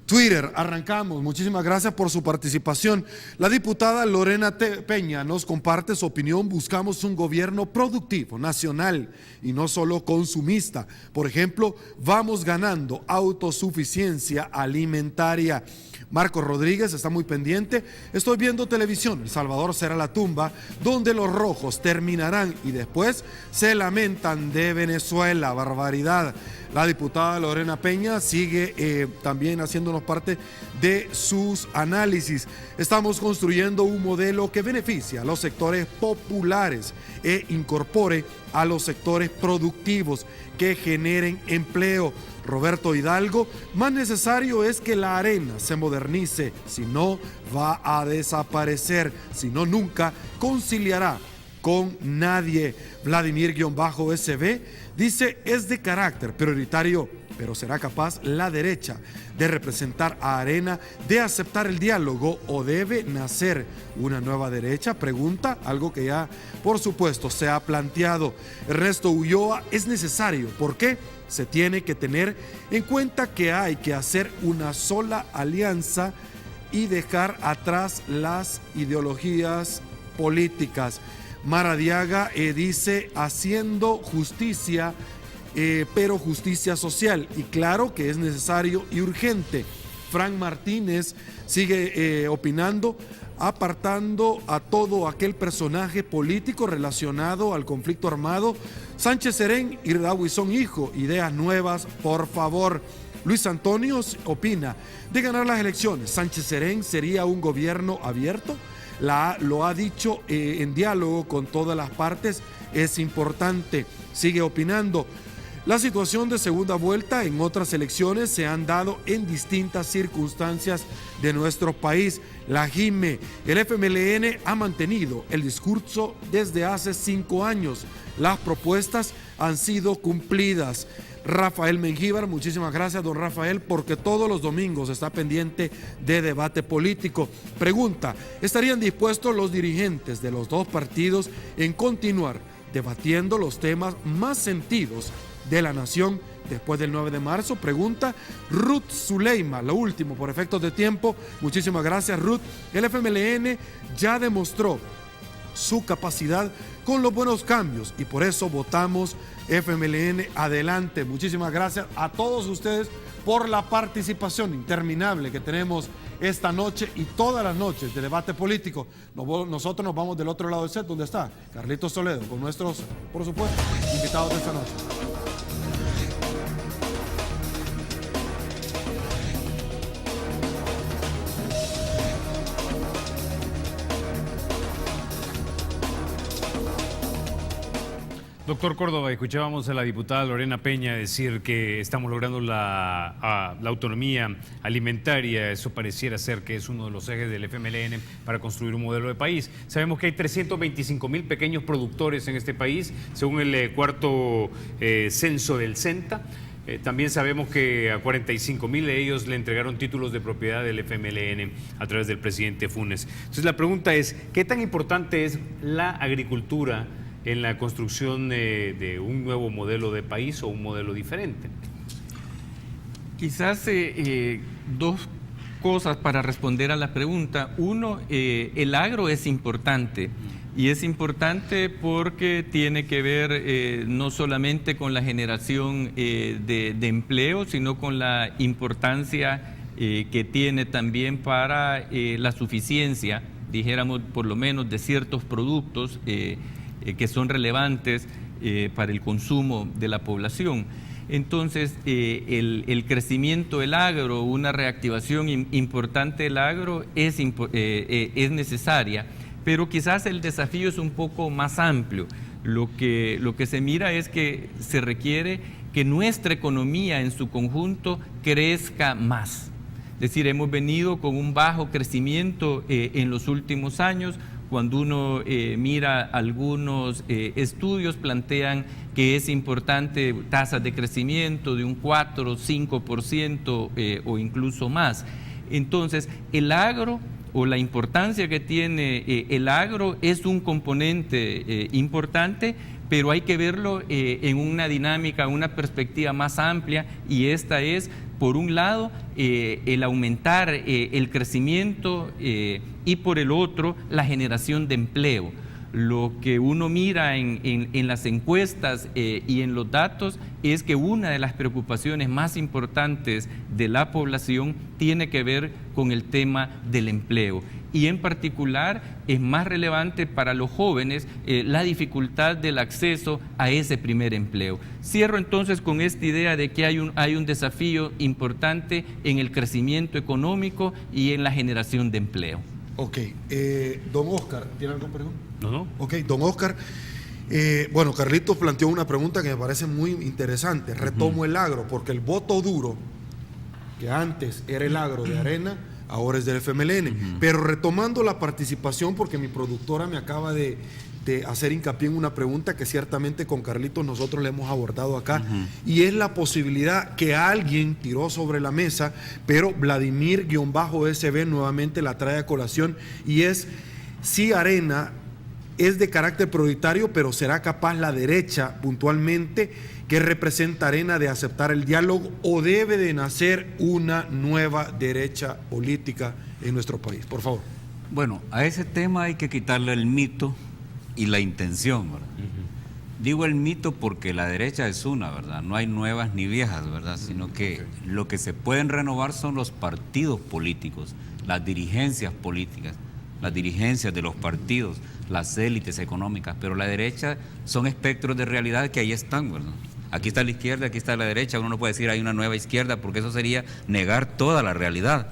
Twitter, arrancamos. Muchísimas gracias por su participación. La diputada Lorena Peña nos comparte su opinión. Buscamos un gobierno productivo, nacional y no solo consumista. Por ejemplo, vamos ganando autosuficiencia alimentaria. Marcos Rodríguez está muy pendiente. Estoy viendo televisión. El Salvador será la tumba donde los rojos terminarán y después se lamentan de Venezuela. Barbaridad. La diputada Lorena Peña sigue también haciéndonos parte de sus análisis. Estamos construyendo un modelo que beneficia a los sectores populares e incorpore a los sectores productivos que generen empleo. Roberto Hidalgo, más necesario es que la arena se modernice, si no va a desaparecer, si no nunca conciliará con nadie. Vladimir-SB dice, es de carácter prioritario, pero ¿será capaz la derecha de representar a Arena, de aceptar el diálogo o debe nacer una nueva derecha? Pregunta, algo que ya por supuesto se ha planteado. Ernesto Ulloa, es necesario. ¿Por qué? Se tiene que tener en cuenta que hay que hacer una sola alianza y dejar atrás las ideologías políticas. Maradiaga dice, haciendo justicia pero justicia social. Y claro que es necesario y urgente. Frank Martínez sigue opinando, apartando a todo aquel personaje político relacionado al conflicto armado. Sánchez Serén y Rawson Hijo, ideas nuevas, por favor. Luis Antonio opina, de ganar las elecciones, ¿Sánchez Serén sería un gobierno abierto? Lo ha dicho en diálogo con todas las partes, es importante. Sigue opinando. La situación de segunda vuelta en otras elecciones se han dado en distintas circunstancias de nuestro país. La JIME, el FMLN ha mantenido el discurso desde hace 5 años. Las propuestas han sido cumplidas. Rafael Mengíbar, muchísimas gracias, don Rafael, porque todos los domingos está pendiente de debate político. Pregunta, ¿estarían dispuestos los dirigentes de los dos partidos en continuar debatiendo los temas más sentidos de la nación después del 9 de marzo? Pregunta Ruth Zuleima, lo último por efectos de tiempo. Muchísimas gracias, Ruth. El FMLN ya demostró su capacidad con los buenos cambios y por eso votamos FMLN adelante. Muchísimas gracias a todos ustedes por la participación interminable que tenemos esta noche y todas las noches de debate político. Nosotros nos vamos del otro lado del set, donde está Carlitos Toledo, con nuestros, por supuesto, invitados de esta noche. Doctor Córdoba, escuchábamos a la diputada Lorena Peña decir que estamos logrando la autonomía alimentaria. Eso pareciera ser que es uno de los ejes del FMLN para construir un modelo de país. Sabemos que hay 325.000 pequeños productores en este país, según el cuarto censo del CENTA. También sabemos que a 45.000 de ellos le entregaron títulos de propiedad del FMLN a través del presidente Funes. Entonces la pregunta es, ¿qué tan importante es la agricultura en la construcción de un nuevo modelo de país o un modelo diferente? Quizás dos cosas para responder a la pregunta. Uno, el agro es importante y es importante porque tiene que ver no solamente con la generación de empleo, sino con la importancia que tiene también para la suficiencia, dijéramos por lo menos, de ciertos productos que son relevantes para el consumo de la población. Entonces, el crecimiento del agro, una reactivación importante del agro es necesaria, pero quizás el desafío es un poco más amplio. Lo que se mira es que se requiere que nuestra economía en su conjunto crezca más. Es decir, hemos venido con un bajo crecimiento en los últimos años. Cuando uno mira algunos estudios, plantean que es importante tasas de crecimiento de un 4, 5% o incluso más. Entonces, el agro o la importancia que tiene el agro es un componente importante, pero hay que verlo en una dinámica, una perspectiva más amplia, y esta es, por un lado, el aumentar el crecimiento y por el otro, la generación de empleo. Lo que uno mira en las encuestas y en los datos es que una de las preocupaciones más importantes de la población tiene que ver con el tema del empleo. Y en particular es más relevante para los jóvenes la dificultad del acceso a ese primer empleo. Cierro entonces con esta idea de que hay un desafío importante en el crecimiento económico y en la generación de empleo. Ok, don Oscar, ¿tiene algún pregunta? No. Ok, don Oscar, bueno, Carlitos planteó una pregunta que me parece muy interesante. Retomo el agro, porque el voto duro, que antes era el agro de Arena, ahora es del FMLN. Pero retomando la participación, porque mi productora me acaba de hacer hincapié en una pregunta que ciertamente con Carlitos nosotros le hemos abordado acá, y es la posibilidad que alguien tiró sobre la mesa, pero Vladimir-SB nuevamente la trae a colación, y es si Arena es de carácter prioritario, pero será capaz la derecha puntualmente que representa Arena de aceptar el diálogo, o debe de nacer una nueva derecha política en nuestro país. Por favor. Bueno, a ese tema hay que quitarle el mito y la intención, ¿verdad? Digo el mito porque la derecha es una, ¿verdad? No hay nuevas ni viejas, ¿verdad? Sino que lo que se pueden renovar son los partidos políticos, las dirigencias políticas, las dirigencias de los partidos, las élites económicas, pero la derecha son espectros de realidad que ahí están, ¿verdad? Aquí está la izquierda, aquí está la derecha. Uno no puede decir hay una nueva izquierda porque eso sería negar toda la realidad.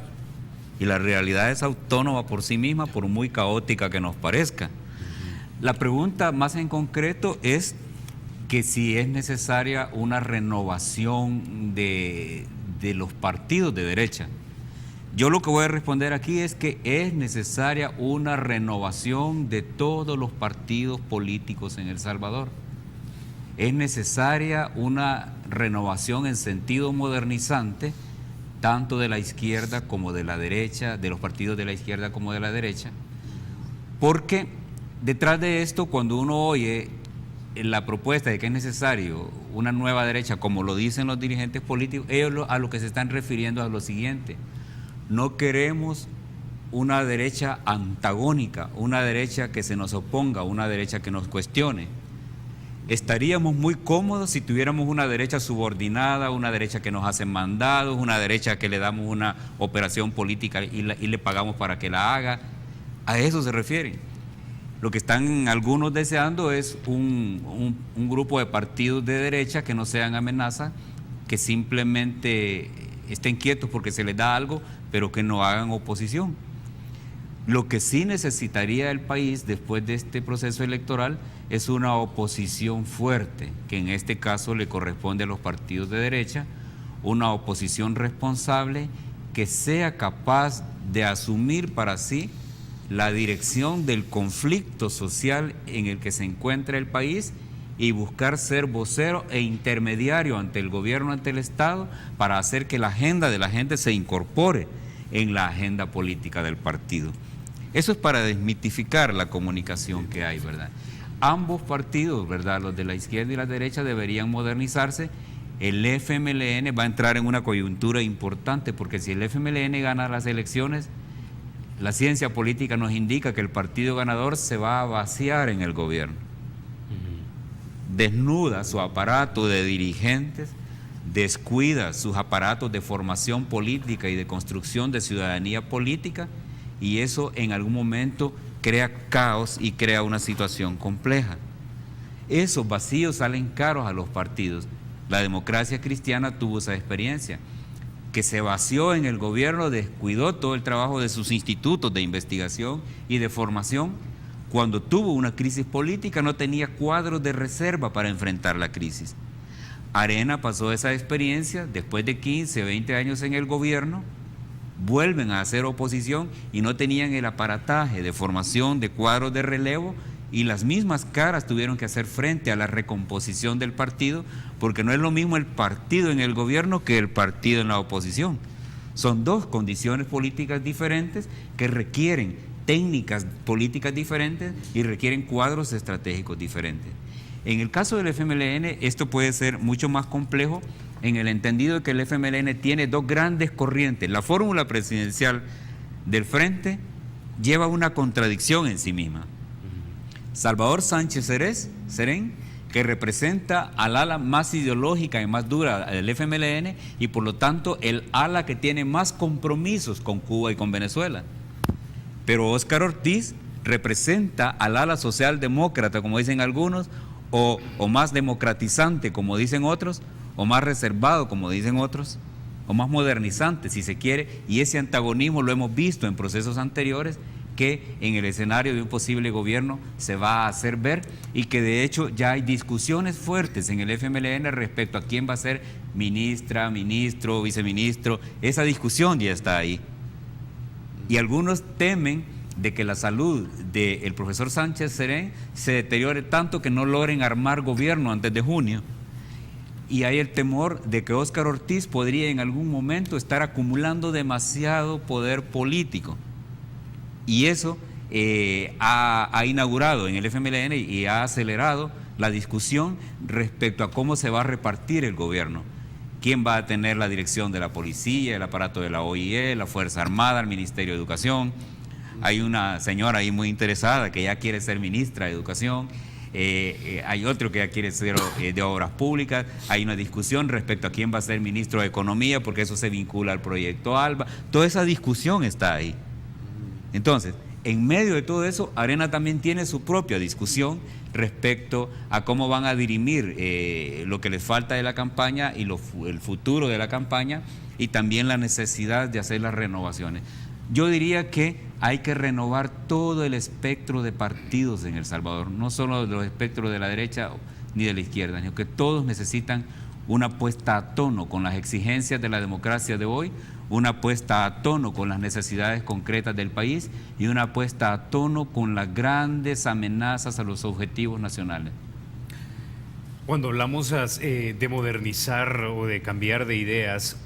Y la realidad es autónoma por sí misma, por muy caótica que nos parezca. La pregunta más en concreto es que si es necesaria una renovación de los partidos de derecha. Yo lo que voy a responder aquí es que es necesaria una renovación de todos los partidos políticos en El Salvador. Es necesaria una renovación en sentido modernizante, tanto de la izquierda como de la derecha, de los partidos de la izquierda como de la derecha, porque detrás de esto, cuando uno oye la propuesta de que es necesario una nueva derecha, como lo dicen los dirigentes políticos, ellos a lo que se están refiriendo es a lo siguiente: no queremos una derecha antagónica, una derecha que se nos oponga, una derecha que nos cuestione. Estaríamos muy cómodos si tuviéramos una derecha subordinada, una derecha que nos hace mandados, una derecha que le damos una operación política y le pagamos para que la haga. A eso se refieren. Lo que están algunos deseando es un grupo de partidos de derecha que no sean amenaza, que simplemente estén quietos porque se les da algo, pero que no hagan oposición. Lo que sí necesitaría el país después de este proceso electoral es una oposición fuerte, que en este caso le corresponde a los partidos de derecha, una oposición responsable que sea capaz de asumir para sí la dirección del conflicto social en el que se encuentra el país y buscar ser vocero e intermediario ante el gobierno, ante el Estado, para hacer que la agenda de la gente se incorpore en la agenda política del partido. Eso es para desmitificar la comunicación que hay, ¿verdad? Ambos partidos, ¿verdad?, los de la izquierda y la derecha, deberían modernizarse. El FMLN va a entrar en una coyuntura importante, porque si el FMLN gana las elecciones, la ciencia política nos indica que el partido ganador se va a vaciar en el gobierno. Desnuda su aparato de dirigentes, descuida sus aparatos de formación política y de construcción de ciudadanía política, y eso en algún momento crea caos y crea una situación compleja. Esos vacíos salen caros a los partidos. La democracia cristiana tuvo esa experiencia, que se vació en el gobierno, descuidó todo el trabajo de sus institutos de investigación y de formación. Cuando tuvo una crisis política no tenía cuadros de reserva para enfrentar la crisis. Arena pasó esa experiencia, después de 15, 20 años en el gobierno, vuelven a hacer oposición y no tenían el aparataje de formación de cuadros de relevo, y las mismas caras tuvieron que hacer frente a la recomposición del partido, porque no es lo mismo el partido en el gobierno que el partido en la oposición. Son dos condiciones políticas diferentes que requieren técnicas políticas diferentes y requieren cuadros estratégicos diferentes. En el caso del FMLN esto puede ser mucho más complejo, en el entendido de que el FMLN tiene dos grandes corrientes. La fórmula presidencial del Frente lleva una contradicción en sí misma. Salvador Sánchez Serén, que representa al ala más ideológica y más dura del FMLN, y por lo tanto el ala que tiene más compromisos con Cuba y con Venezuela. Pero Óscar Ortiz representa al ala socialdemócrata, como dicen algunos, o más democratizante, como dicen otros, o más reservado, como dicen otros, o más modernizante, si se quiere, y ese antagonismo lo hemos visto en procesos anteriores, que en el escenario de un posible gobierno se va a hacer ver, y que de hecho ya hay discusiones fuertes en el FMLN respecto a quién va a ser ministra, ministro, viceministro. Esa discusión ya está ahí. Y algunos temen de que la salud del profesor Sánchez Serén se deteriore tanto que no logren armar gobierno antes de junio. Y hay el temor de que Óscar Ortiz podría en algún momento estar acumulando demasiado poder político. Y eso ha inaugurado en el FMLN y ha acelerado la discusión respecto a cómo se va a repartir el gobierno. ¿Quién va a tener la dirección de la policía, el aparato de la OIE, la Fuerza Armada, el Ministerio de Educación? Hay una señora ahí muy interesada que ya quiere ser ministra de Educación. hay otro que ya quiere ser de obras públicas, hay una discusión respecto a quién va a ser ministro de Economía, porque eso se vincula al proyecto ALBA. Toda esa discusión está ahí. Entonces, en medio de todo eso, Arena también tiene su propia discusión respecto a cómo van a dirimir lo que les falta de la campaña y el futuro de la campaña, y también la necesidad de hacer las renovaciones. Yo diría que hay que renovar todo el espectro de partidos en El Salvador, no solo los espectros de la derecha ni de la izquierda, sino que todos necesitan una puesta a tono con las exigencias de la democracia de hoy, una puesta a tono con las necesidades concretas del país y una puesta a tono con las grandes amenazas a los objetivos nacionales. Cuando hablamos de modernizar o de cambiar de ideas,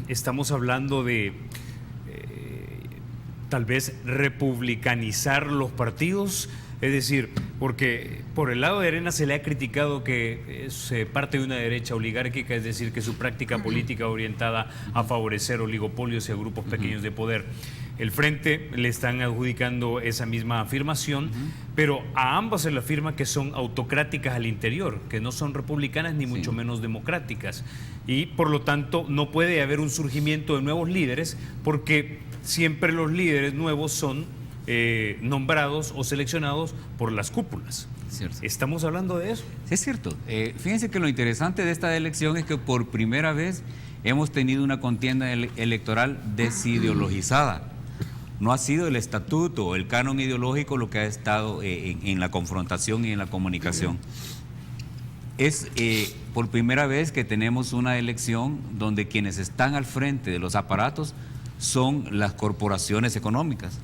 estamos hablando de tal vez republicanizar los partidos. Es decir, porque por el lado de Arena se le ha criticado que es parte de una derecha oligárquica, es decir, que su práctica política orientada a favorecer oligopolios y a grupos pequeños de poder. El Frente le están adjudicando esa misma afirmación, pero a ambas se le afirma que son autocráticas al interior, que no son republicanas ni mucho menos democráticas. Y por lo tanto no puede haber un surgimiento de nuevos líderes, porque siempre los líderes nuevos son nombrados o seleccionados por las cúpulas. Cierto. ¿Estamos hablando de eso? Sí, es cierto. Fíjense que lo interesante de esta elección es que por primera vez hemos tenido una contienda electoral desideologizada. No ha sido el estatuto o el canon ideológico lo que ha estado en la confrontación y en la comunicación. Es por primera vez que tenemos una elección donde quienes están al frente de los aparatos son las corporaciones económicas.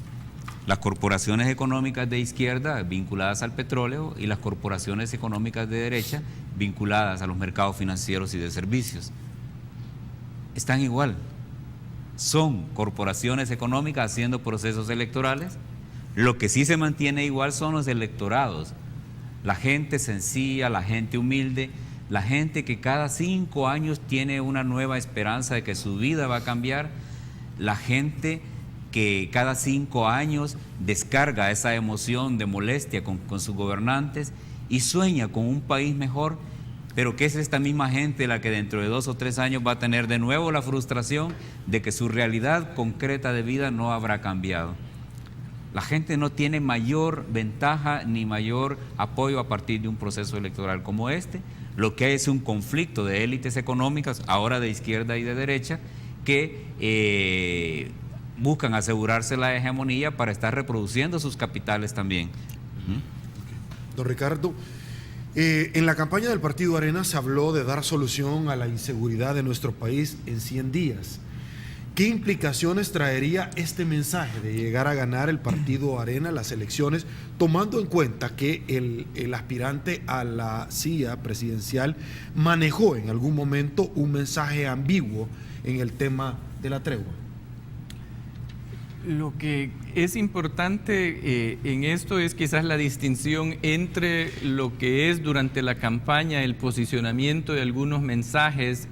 Las corporaciones económicas de izquierda vinculadas al petróleo y las corporaciones económicas de derecha vinculadas a los mercados financieros y de servicios. Están igual. Son corporaciones económicas haciendo procesos electorales. Lo que sí se mantiene igual son los electorados. La gente sencilla, la gente humilde, la gente que cada 5 años tiene una nueva esperanza de que su vida va a cambiar, la gente que cada 5 años descarga esa emoción de molestia con sus gobernantes y sueña con un país mejor, pero que es esta misma gente la que dentro de 2 o 3 años va a tener de nuevo la frustración de que su realidad concreta de vida no habrá cambiado. La gente no tiene mayor ventaja ni mayor apoyo a partir de un proceso electoral como este. Lo que hay es un conflicto de élites económicas, ahora de izquierda y de derecha, que buscan asegurarse la hegemonía para estar reproduciendo sus capitales también. Don Ricardo, en la campaña del Partido Arena se habló de dar solución a la inseguridad de nuestro país en 100 días. ¿Qué implicaciones traería este mensaje de llegar a ganar el Partido Arena las elecciones, tomando en cuenta que el aspirante a la silla presidencial manejó en algún momento un mensaje ambiguo en el tema de la tregua? Lo que es importante en esto es quizás la distinción entre lo que es durante la campaña el posicionamiento de algunos mensajes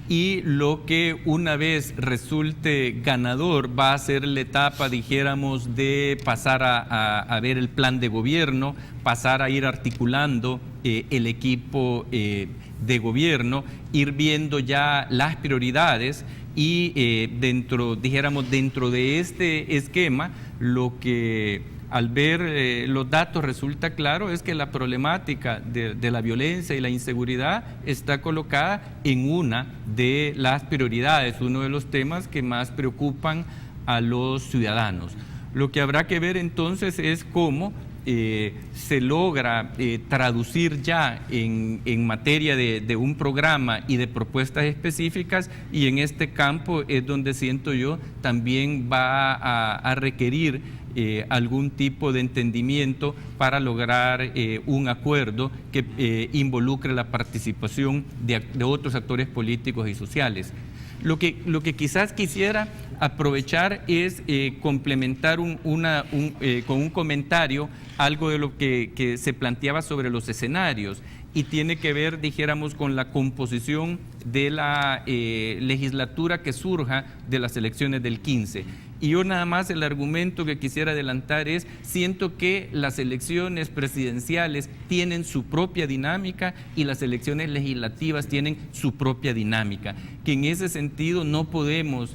y lo que una vez resulte ganador va a ser la etapa, dijéramos, de pasar a ver el plan de gobierno, pasar a ir articulando el equipo de gobierno, ir viendo ya las prioridades. Y dentro de este esquema, lo que al ver los datos resulta claro es que la problemática de la violencia y la inseguridad está colocada en una de las prioridades, uno de los temas que más preocupan a los ciudadanos. Lo que habrá que ver entonces es cómo se logra traducir ya en materia de un programa y de propuestas específicas, y en este campo es donde siento yo también va a requerir algún tipo de entendimiento para lograr un acuerdo que involucre la participación de otros actores políticos y sociales. Lo que quizás quisiera aprovechar es complementar con un comentario algo de lo que se planteaba sobre los escenarios, y tiene que ver, dijéramos, con la composición de la legislatura que surja de las elecciones del 15. Y yo nada más el argumento que quisiera adelantar es, siento que las elecciones presidenciales tienen su propia dinámica y las elecciones legislativas tienen su propia dinámica, que en ese sentido no podemos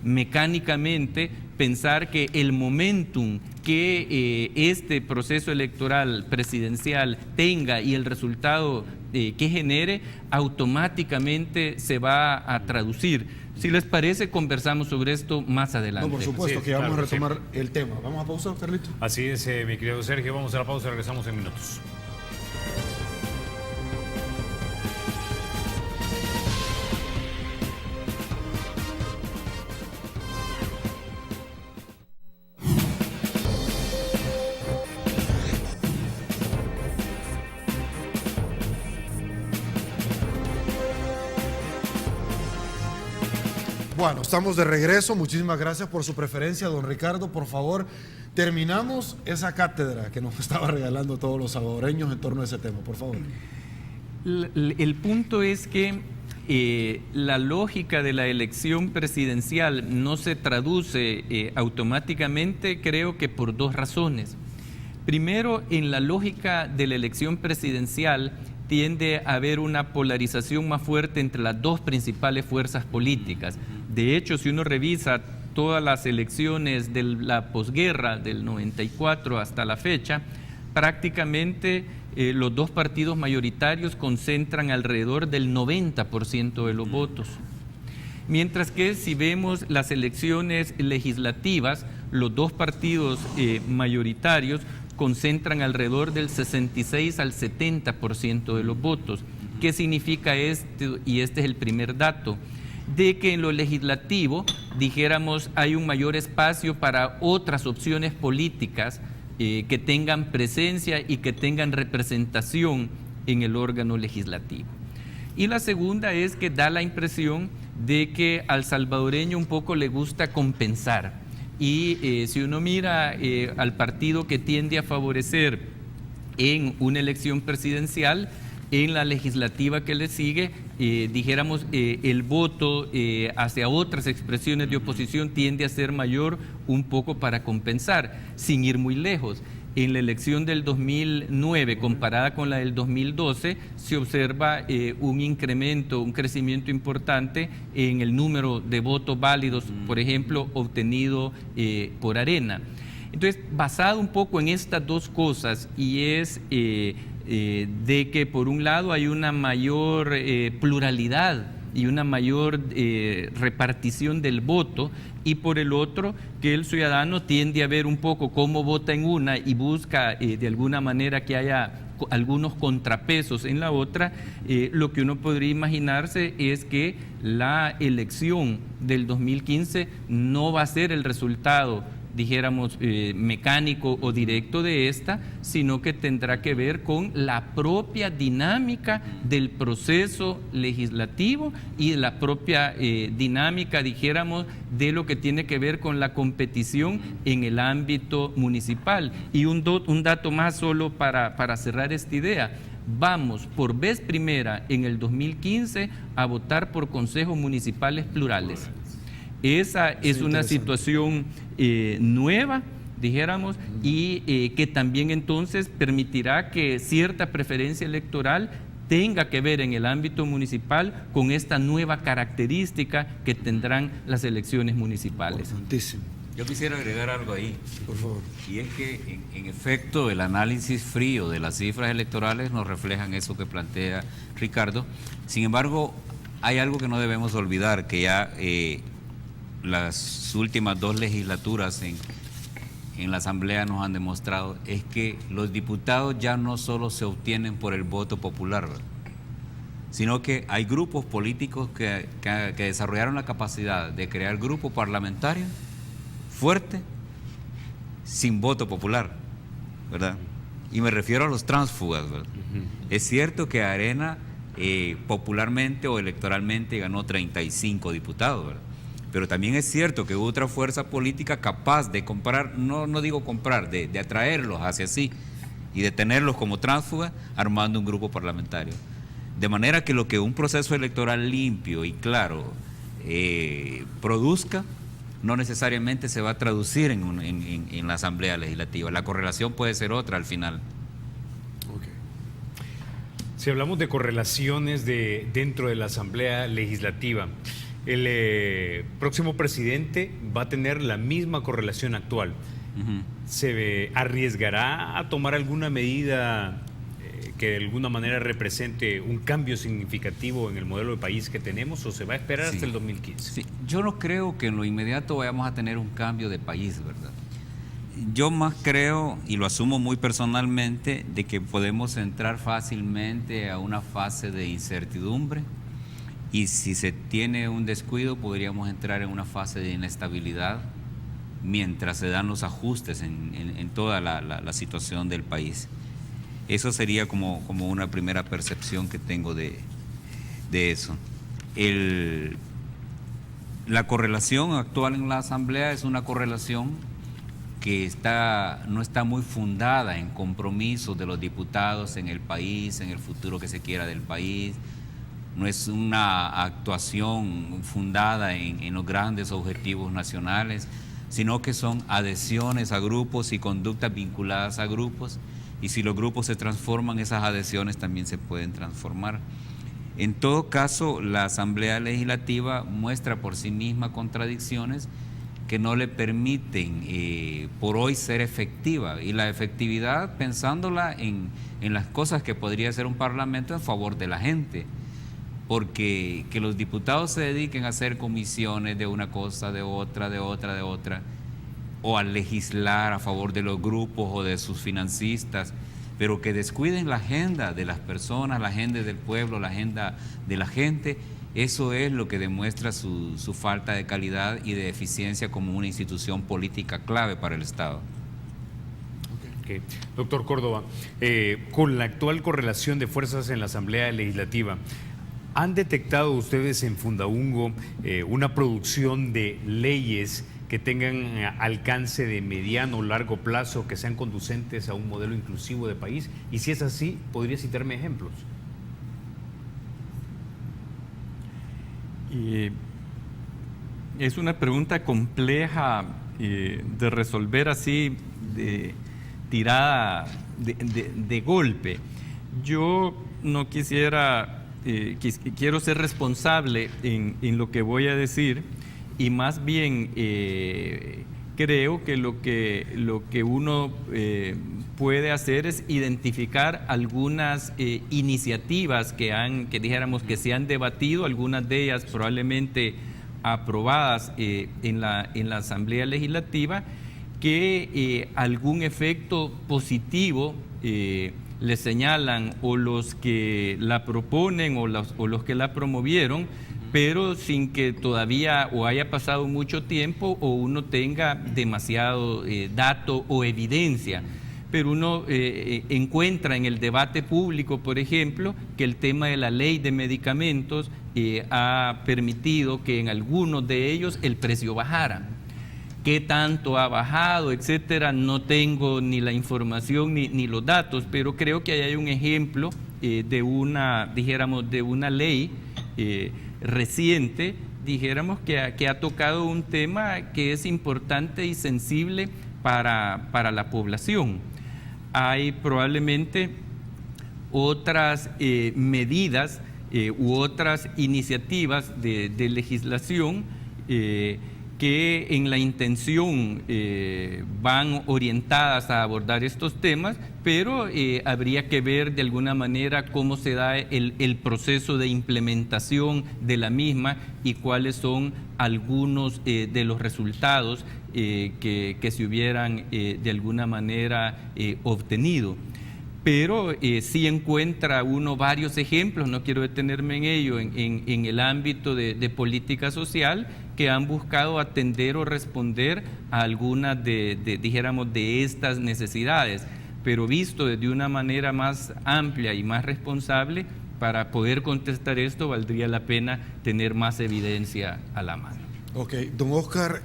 mecánicamente pensar que el momentum que este proceso electoral presidencial tenga y el resultado que genere automáticamente se va a traducir. Si les parece, conversamos sobre esto más adelante. No, por supuesto, Sí, que vamos claro, a retomar el tema. ¿Vamos a pausa, Carlito? Así es, mi querido Sergio. Vamos a la pausa, regresamos en minutos. Bueno, estamos de regreso. Muchísimas gracias por su preferencia, don Ricardo. Por favor, terminamos esa cátedra que nos estaba regalando todos los salvadoreños en torno a ese tema, por favor. El punto es que la lógica de la elección presidencial no se traduce automáticamente, creo que por dos razones. Primero, en la lógica de la elección presidencial tiende a haber una polarización más fuerte entre las dos principales fuerzas políticas. De hecho, si uno revisa todas las elecciones de la posguerra, del 94 hasta la fecha, prácticamente los dos partidos mayoritarios concentran alrededor del 90% de los votos. Mientras que si vemos las elecciones legislativas, los dos partidos mayoritarios concentran alrededor del 66 al 70% de los votos. ¿Qué significa esto? Y este es el primer dato, de que en lo legislativo, dijéramos, hay un mayor espacio para otras opciones políticas que tengan presencia y que tengan representación en el órgano legislativo. Y la segunda es que da la impresión de que al salvadoreño un poco le gusta compensar. Y si uno mira al partido que tiende a favorecer en una elección presidencial, en la legislativa que le sigue, dijéramos, el voto hacia otras expresiones de oposición tiende a ser mayor un poco para compensar, sin ir muy lejos. En la elección del 2009 comparada con la del 2012 se observa un incremento, un crecimiento importante en el número de votos válidos, por ejemplo, obtenido por Arena. Entonces, basado un poco en estas dos cosas, y es de que por un lado hay una mayor pluralidad y una mayor repartición del voto, y por el otro que el ciudadano tiende a ver un poco cómo vota en una y busca de alguna manera que haya algunos contrapesos en la otra, lo que uno podría imaginarse es que la elección del 2015 no va a ser el resultado, dijéramos, mecánico o directo de esta, sino que tendrá que ver con la propia dinámica del proceso legislativo y la propia dinámica, dijéramos, de lo que tiene que ver con la competición en el ámbito municipal. Y un dato más solo para cerrar esta idea. Vamos por vez primera en el 2015 a votar por consejos municipales plurales. Esa es una situación nueva, dijéramos, y que también entonces permitirá que cierta preferencia electoral tenga que ver en el ámbito municipal con esta nueva característica que tendrán las elecciones municipales. Importantísimo. Yo quisiera agregar algo ahí. Por favor. Y es que, en efecto, el análisis frío de las cifras electorales nos reflejan eso que plantea Ricardo. Sin embargo, hay algo que no debemos olvidar, que ya las últimas dos legislaturas en la Asamblea nos han demostrado, es que los diputados ya no solo se obtienen por el voto popular, ¿verdad?, sino que hay grupos políticos que desarrollaron la capacidad de crear grupos parlamentarios fuertes sin voto popular, ¿verdad? Y me refiero a los tránsfugas, ¿verdad? Es cierto que Arena popularmente o electoralmente ganó 35 diputados, ¿verdad? Pero también es cierto que hubo otra fuerza política capaz de comprar, no digo comprar, de atraerlos hacia sí. y de tenerlos como tránsfugas armando un grupo parlamentario. De manera que lo que un proceso electoral limpio y claro produzca, no necesariamente se va a traducir en la Asamblea Legislativa. La correlación puede ser otra al final. Okay. Si hablamos de correlaciones dentro de la Asamblea Legislativa, el próximo presidente va a tener la misma correlación actual. ¿Se arriesgará a tomar alguna medida que de alguna manera represente un cambio significativo en el modelo de país que tenemos, o se va a esperar hasta el 2015? Sí. Yo no creo que en lo inmediato vayamos a tener un cambio de país, ¿verdad? Yo más creo, y lo asumo muy personalmente, de que podemos entrar fácilmente a una fase de incertidumbre, y si se tiene un descuido podríamos entrar en una fase de inestabilidad mientras se dan los ajustes en toda la situación del país. Eso sería como una primera percepción que tengo de eso. La correlación actual en la Asamblea es una correlación que no está muy fundada en compromisos de los diputados en el país, en el futuro que se quiera del país. No es una actuación fundada en los grandes objetivos nacionales, sino que son adhesiones a grupos y conductas vinculadas a grupos. Y si los grupos se transforman, esas adhesiones también se pueden transformar. En todo caso, la Asamblea Legislativa muestra por sí misma contradicciones que no le permiten por hoy ser efectiva. Y la efectividad, pensándola en las cosas que podría hacer un parlamento en favor de la gente. Porque que los diputados se dediquen a hacer comisiones de una cosa, de otra, o a legislar a favor de los grupos o de sus financistas, pero que descuiden la agenda de las personas, la agenda del pueblo, la agenda de la gente, eso es lo que demuestra su falta de calidad y de eficiencia como una institución política clave para el Estado. Okay. Doctor Córdoba, con la actual correlación de fuerzas en la Asamblea Legislativa, ¿han detectado ustedes en Fundaungo una producción de leyes que tengan alcance de mediano o largo plazo, que sean conducentes a un modelo inclusivo de país? Y si es así, ¿podría citarme ejemplos? Es una pregunta compleja de resolver así, de tirada de golpe. Yo no quisiera, quiero ser responsable en lo que voy a decir, y más bien creo que lo que uno puede hacer es identificar algunas iniciativas que dijéramos que se han debatido, algunas de ellas probablemente aprobadas en la Asamblea Legislativa, que algún efecto positivo le señalan o los que la proponen o los que la promovieron, pero sin que todavía o haya pasado mucho tiempo o uno tenga demasiado dato o evidencia. Pero uno encuentra en el debate público, por ejemplo, que el tema de la ley de medicamentos ha permitido que en algunos de ellos el precio bajara. ¿Qué tanto ha bajado, etcétera? No tengo ni la información ni los datos, pero creo que ahí hay un ejemplo de una ley reciente, dijéramos que ha tocado un tema que es importante y sensible para la población. Hay probablemente otras medidas u otras iniciativas de legislación que en la intención van orientadas a abordar estos temas, pero habría que ver de alguna manera cómo se da el proceso de implementación de la misma y cuáles son algunos de los resultados que se hubieran de alguna manera obtenido. Pero sí encuentra uno varios ejemplos, no quiero detenerme en ello, en el ámbito de política social, que han buscado atender o responder a algunas de estas necesidades, pero visto desde una manera más amplia y más responsable. Para poder contestar esto valdría la pena tener más evidencia a la mano. Ok, don Oscar,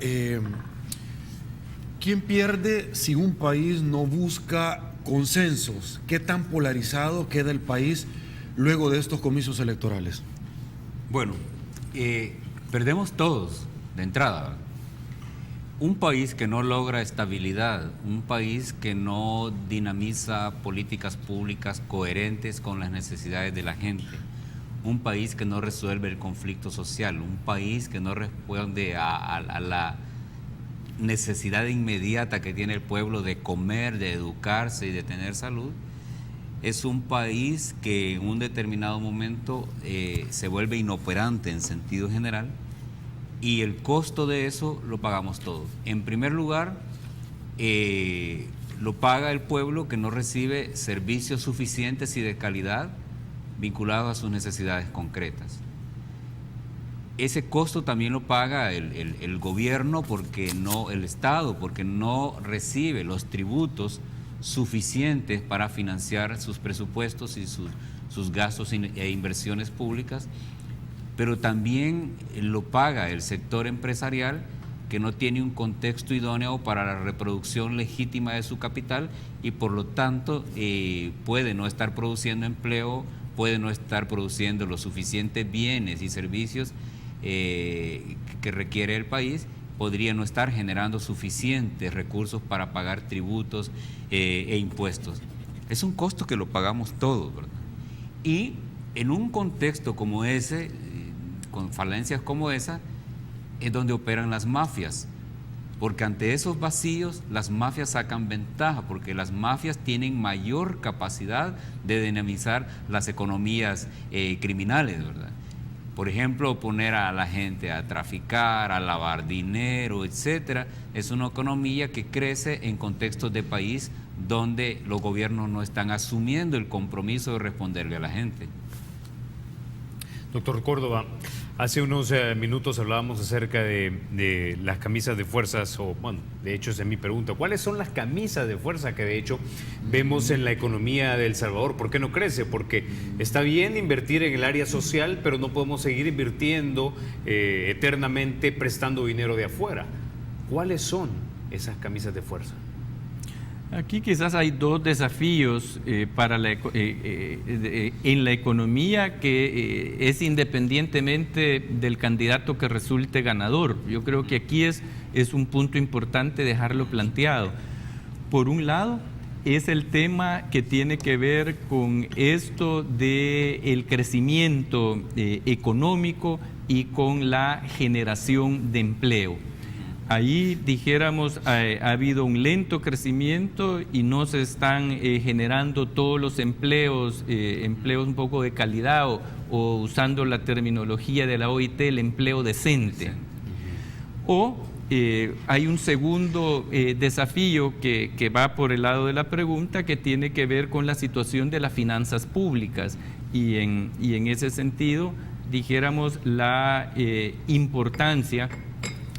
¿quién pierde si un país no busca consensos, ¿qué tan polarizado queda el país luego de estos comicios electorales? Bueno, perdemos todos de entrada. Un país que no logra estabilidad, un país que no dinamiza políticas públicas coherentes con las necesidades de la gente, un país que no resuelve el conflicto social, un país que no responde a la necesidad inmediata que tiene el pueblo de comer, de educarse y de tener salud, es un país que en un determinado momento se vuelve inoperante en sentido general, y el costo de eso lo pagamos todos. En primer lugar, lo paga el pueblo que no recibe servicios suficientes y de calidad vinculados a sus necesidades concretas. Ese costo también lo paga el gobierno, el Estado, porque no recibe los tributos suficientes para financiar sus presupuestos y sus gastos e inversiones públicas, pero también lo paga el sector empresarial, que no tiene un contexto idóneo para la reproducción legítima de su capital y por lo tanto puede no estar produciendo empleo, puede no estar produciendo los suficientes bienes y servicios que requiere el país, podría no estar generando suficientes recursos para pagar tributos e impuestos. Es un costo que lo pagamos todos, ¿verdad? Y en un contexto como ese, con falencias como esa, es donde operan las mafias, porque ante esos vacíos las mafias sacan ventaja, porque las mafias tienen mayor capacidad de dinamizar las economías criminales, ¿verdad? Por ejemplo, poner a la gente a traficar, a lavar dinero, etcétera, es una economía que crece en contextos de país donde los gobiernos no están asumiendo el compromiso de responderle a la gente. Doctor Córdoba, hace unos minutos hablábamos acerca de las camisas de fuerzas, o bueno, de hecho esa es mi pregunta. ¿Cuáles son las camisas de fuerza que de hecho vemos en la economía de El Salvador? ¿Por qué no crece? Porque está bien invertir en el área social, pero no podemos seguir invirtiendo eternamente prestando dinero de afuera. ¿Cuáles son esas camisas de fuerza? Aquí quizás hay dos desafíos en la economía que es independientemente del candidato que resulte ganador. Yo creo que aquí es un punto importante dejarlo planteado. Por un lado, es el tema que tiene que ver con esto del crecimiento económico y con la generación de empleo. Ahí, dijéramos, ha habido un lento crecimiento y no se están generando todos los empleos un poco de calidad o usando la terminología de la OIT, el empleo decente. O hay un segundo desafío que va por el lado de la pregunta, que tiene que ver con la situación de las finanzas públicas y en ese sentido, dijéramos, la importancia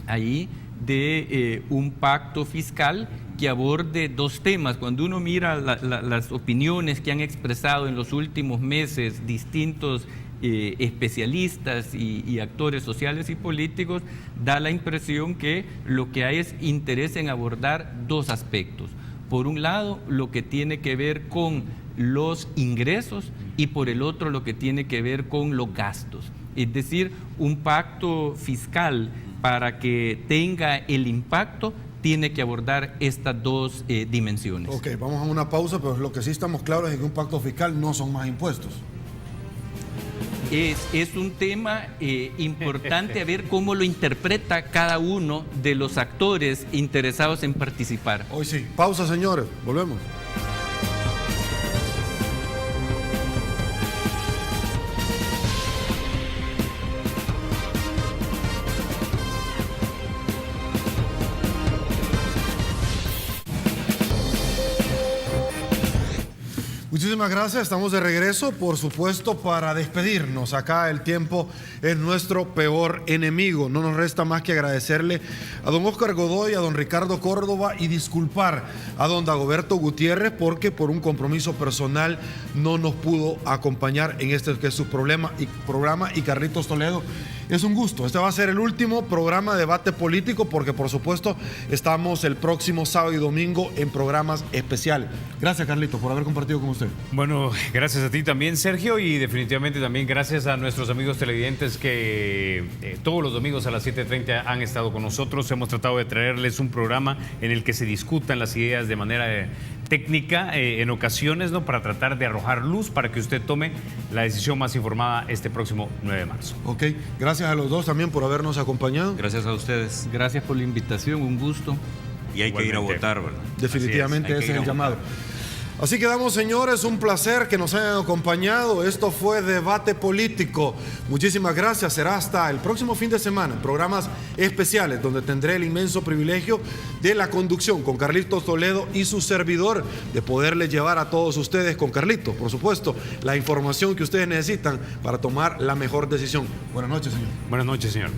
ahí de un pacto fiscal que aborde dos temas. Cuando uno mira las opiniones que han expresado en los últimos meses distintos especialistas y actores sociales y políticos, da la impresión que lo que hay es interés en abordar dos aspectos. Por un lado, lo que tiene que ver con los ingresos y por el otro, lo que tiene que ver con los gastos. Es decir, un pacto fiscal para que tenga el impacto, tiene que abordar estas dos dimensiones. Ok, vamos a una pausa, pero lo que sí estamos claros es que un pacto fiscal no son más impuestos. Es un tema importante a ver cómo lo interpreta cada uno de los actores interesados en participar. Hoy sí. Pausa, señores. Volvemos. Muchísimas gracias, estamos de regreso, por supuesto, para despedirnos. Acá el tiempo es nuestro peor enemigo. No nos resta más que agradecerle a don Óscar Godoy, a don Ricardo Córdoba y disculpar a don Dagoberto Gutiérrez porque por un compromiso personal no nos pudo acompañar en este que es su programa. Y Carlitos Toledo, es un gusto. Este va a ser el último programa de debate político porque, por supuesto, estamos el próximo sábado y domingo en programas especiales. Gracias, Carlitos, por haber compartido con usted. Bueno, gracias a ti también, Sergio, y definitivamente también gracias a nuestros amigos televidentes que todos los domingos a las 7:30 han estado con nosotros. Hemos tratado de traerles un programa en el que se discutan las ideas de manera técnica en ocasiones, ¿no? Para tratar de arrojar luz para que usted tome la decisión más informada este próximo 9 de marzo. Ok, gracias a los dos también por habernos acompañado. Gracias a ustedes. Gracias por la invitación, un gusto. Y hay que ir a votar, ¿verdad? Definitivamente ese es el llamado. Así quedamos, señores, un placer que nos hayan acompañado. Esto fue Debate Político. Muchísimas gracias. Será hasta el próximo fin de semana en programas especiales donde tendré el inmenso privilegio de la conducción con Carlitos Toledo y su servidor, de poderles llevar a todos ustedes con Carlitos, por supuesto, la información que ustedes necesitan para tomar la mejor decisión. Buenas noches, señor. Buenas noches, señor.